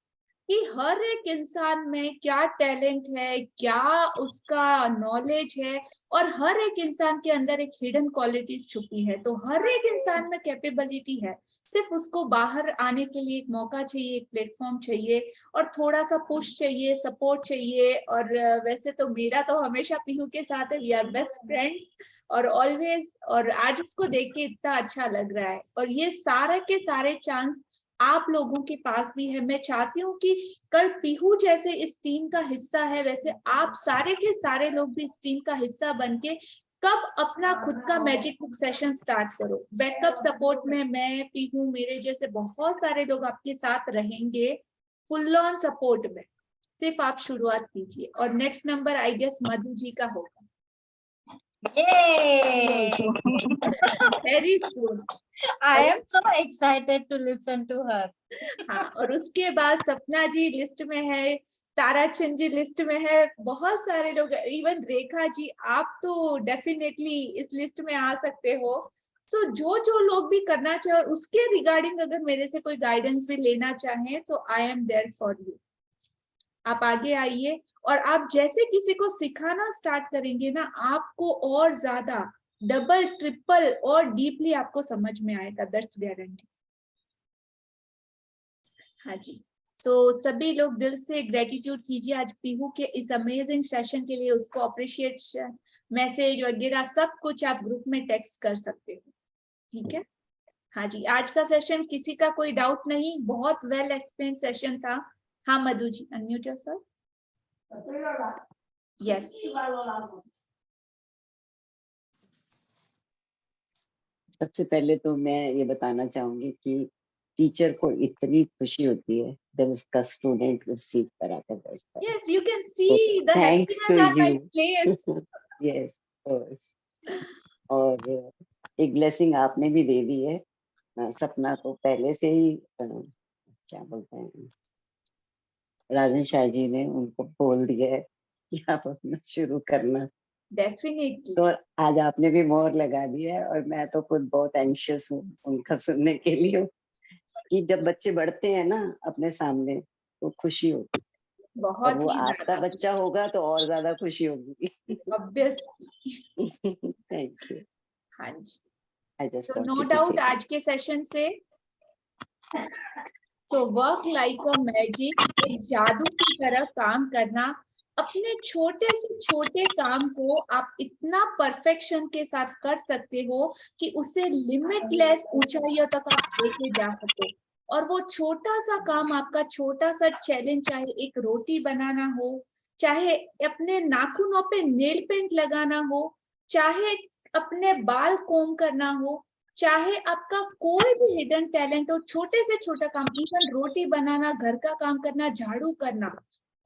कि हर एक इंसान में क्या टैलेंट है, क्या उसका नॉलेज है, और हर एक इंसान के अंदर एक हिडन क्वालिटीज छुपी है. तो हर एक इंसान में कैपेबिलिटी है, सिर्फ उसको बाहर आने के लिए एक मौका चाहिए, एक प्लेटफॉर्म चाहिए, और थोड़ा सा पुश चाहिए, सपोर्ट चाहिए. और वैसे तो मेरा तो हमेशा पीहू के साथ है, वी आर बेस्ट फ्रेंड्स और ऑलवेज. और आज उसको देख के इतना अच्छा लग रहा है. और ये सारे के सारे चांस आप लोगों के पास भी है. मैं चाहती हूँ कि कल पीहू जैसे इस टीम का हिस्सा है, वैसे आप सारे के सारे लोग भी इस टीम का हिस्सा बनके कब अपना खुद का मैजिक बुक सेशन स्टार्ट करो. बैकअप सपोर्ट में मैं, पीहू, मेरे जैसे बहुत सारे लोग आपके साथ रहेंगे, फुल ऑन सपोर्ट में. सिर्फ आप शुरुआत कीजिए. और next number I guess Madhu ji का होगा. Very soon. I am so excited to listen to her. हाँ, और उसके बाद सपना जी लिस्ट में है, ताराचंद जी लिस्ट में है, बहुत सारे लोग. इवन रेखा जी, आप तो डेफिनेटली इस लिस्ट में आ सकते हो. सो जो लोग भी करना चाहे, उसके रिगार्डिंग अगर मेरे से कोई गाइडेंस भी लेना चाहें, तो I am there for you. आप आगे आइए. और आप जैसे किसी को सिखाना स्टार्ट करेंगे ना, आपको और ज्यादा डबल ट्रिपल और डीपली आपको समझ में आएगा. That's guarantee. हाँ जी. सो सभी लोग दिल से ग्रेटिट्यूड कीजिए आज पीहू के इस अमेजिंग सेशन के लिए. उसको अप्रिशिएट मैसेज वगैरह सब कुछ आप ग्रुप में टेक्स्ट कर सकते हो. ठीक है. हाँ जी. आज का सेशन किसी का कोई डाउट नहीं, बहुत वेल एक्सप्लेन सेशन था. हाँ मधु जी, अनम्यूट योरसेल्फ. यस. सबसे पहले तो मैं ये बताना चाहूंगी कि टीचर को इतनी खुशी होती है जब उसका स्टूडेंट उस सीट पर आकर बैठता है. Yes, you can see the happiness on my face. Yes, और एक ब्लेसिंग आपने भी दे दी है. सपना को पहले से ही क्या बोलते हैं, राजन शाह जी ने उनको बोल दिया है कि आप अपना शुरू करना. डेफिनेटली. तो आज आपने भी मोहर लगा दी है, और मैं तो खुद बहुत एंशियस हूँ उनका सुनने के लिए कि जब बच्चे बढ़ते हैं ना अपने सामने, तो खुशी होती है. बहुत वो ही आपका बच्चा होगा तो और ज्यादा खुशी होगी. ऑब्वियसली. Thank you. हाँ जी. तो नो डाउट आज के सेशन से वर्क लाइक अ मैजिक, एक जादू की तरह काम करना. अपने छोटे से छोटे काम को आप इतना परफेक्शन के साथ कर सकते हो कि उसे लिमिटलेस ऊंचाइयों तक आप लेके जा सको. और वो छोटा सा काम, आपका छोटा सा चैलेंज, चाहे एक रोटी बनाना हो, चाहे अपने नाखूनों पे नेल पेंट लगाना हो, चाहे अपने बाल कोम करना हो, चाहे आपका कोई भी हिडन टैलेंट हो, छोटे से छोटा काम, इवन रोटी बनाना, घर का काम करना, झाड़ू करना,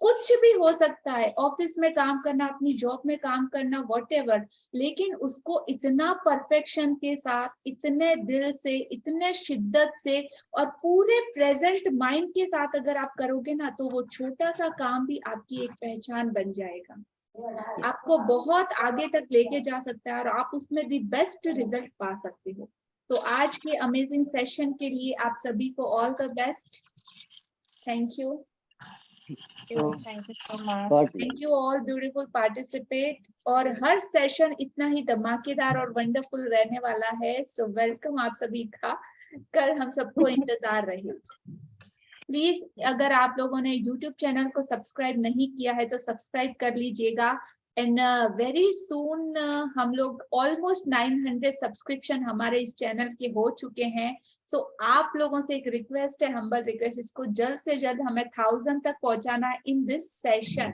कुछ भी हो सकता है, ऑफिस में काम करना, अपनी जॉब में काम करना, व्हाटएवर, लेकिन उसको इतना परफेक्शन के साथ, इतने दिल से, इतने शिद्दत से और पूरे प्रेजेंट माइंड के साथ अगर आप करोगे ना, तो वो छोटा सा काम भी आपकी एक पहचान बन जाएगा, आपको बहुत आगे तक लेके जा सकता है और आप उसमें दी बेस्ट रिजल्ट पा सकते हो। तो आज के अमेजिंग सेशन के लिए आप सभी को all the best. Thank you. Thank you so much. God thank you all beautiful participate. और हर सेशन इतना ही धमाकेदार और वंडरफुल रहने वाला है। सो वेलकम आप सभी का, कल हम सबको इंतजार रहे। प्लीज अगर आप लोगों ने YouTube चैनल को सब्सक्राइब नहीं किया है तो सब्सक्राइब कर लीजिएगा। एंड वेरी सून हम लोग ऑलमोस्ट 900 सब्सक्रिप्शन हमारे इस चैनल के हो चुके हैं। सो आप लोगों से एक रिक्वेस्ट है, हम्बल रिक्वेस्ट, इसको जल्द से जल्द हमें 1000 तक पहुंचाना है इन दिस सेशन।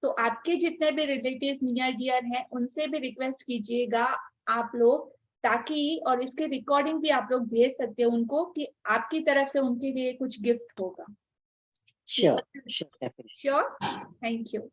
तो आपके जितने भी रिलेटिव्स नियर डियर हैं उनसे भी रिक्वेस्ट कीजिएगा आप लोग, ताकि और इसके रिकॉर्डिंग भी आप लोग भेज सकते हो उनको कि आपकी तरफ से उनके लिए कुछ गिफ्ट होगा। Sure. Thank you.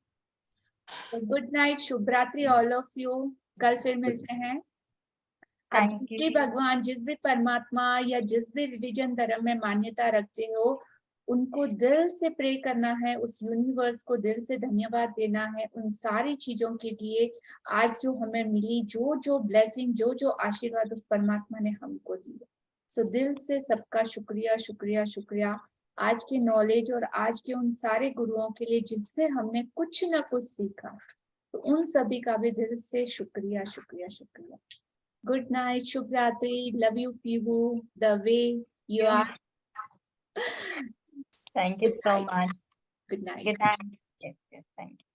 Good night, शुभ रात्रि ऑल ऑफ यू। कल फिर मिलते हैं। आप Thank जिस भी you. भगवान, जिस भी परमात्मा या जिस भी रिलीजन धर्म में मान्यता रखते हो, उनको दिल से प्रे करना है, उस यूनिवर्स को दिल से धन्यवाद देना है उन सारी चीजों के लिए आज जो हमें मिली, जो जो ब्लेसिंग, जो जो आशीर्वाद उस परमात्मा ने हमको दिए। सो दिल से सबका शुक्रिया शुक्रिया शुक्रिया आज के नॉलेज और आज के उन सारे गुरुओं के लिए जिससे हमने कुछ ना कुछ सीखा। तो उन सभी का भी दिल से शुक्रिया शुक्रिया शुक्रिया। Good night, Shubh Ratri. Love you, Pihu, the way you are. Thank you Good so night. much. Good night. Good night. Yes, yes, thank you.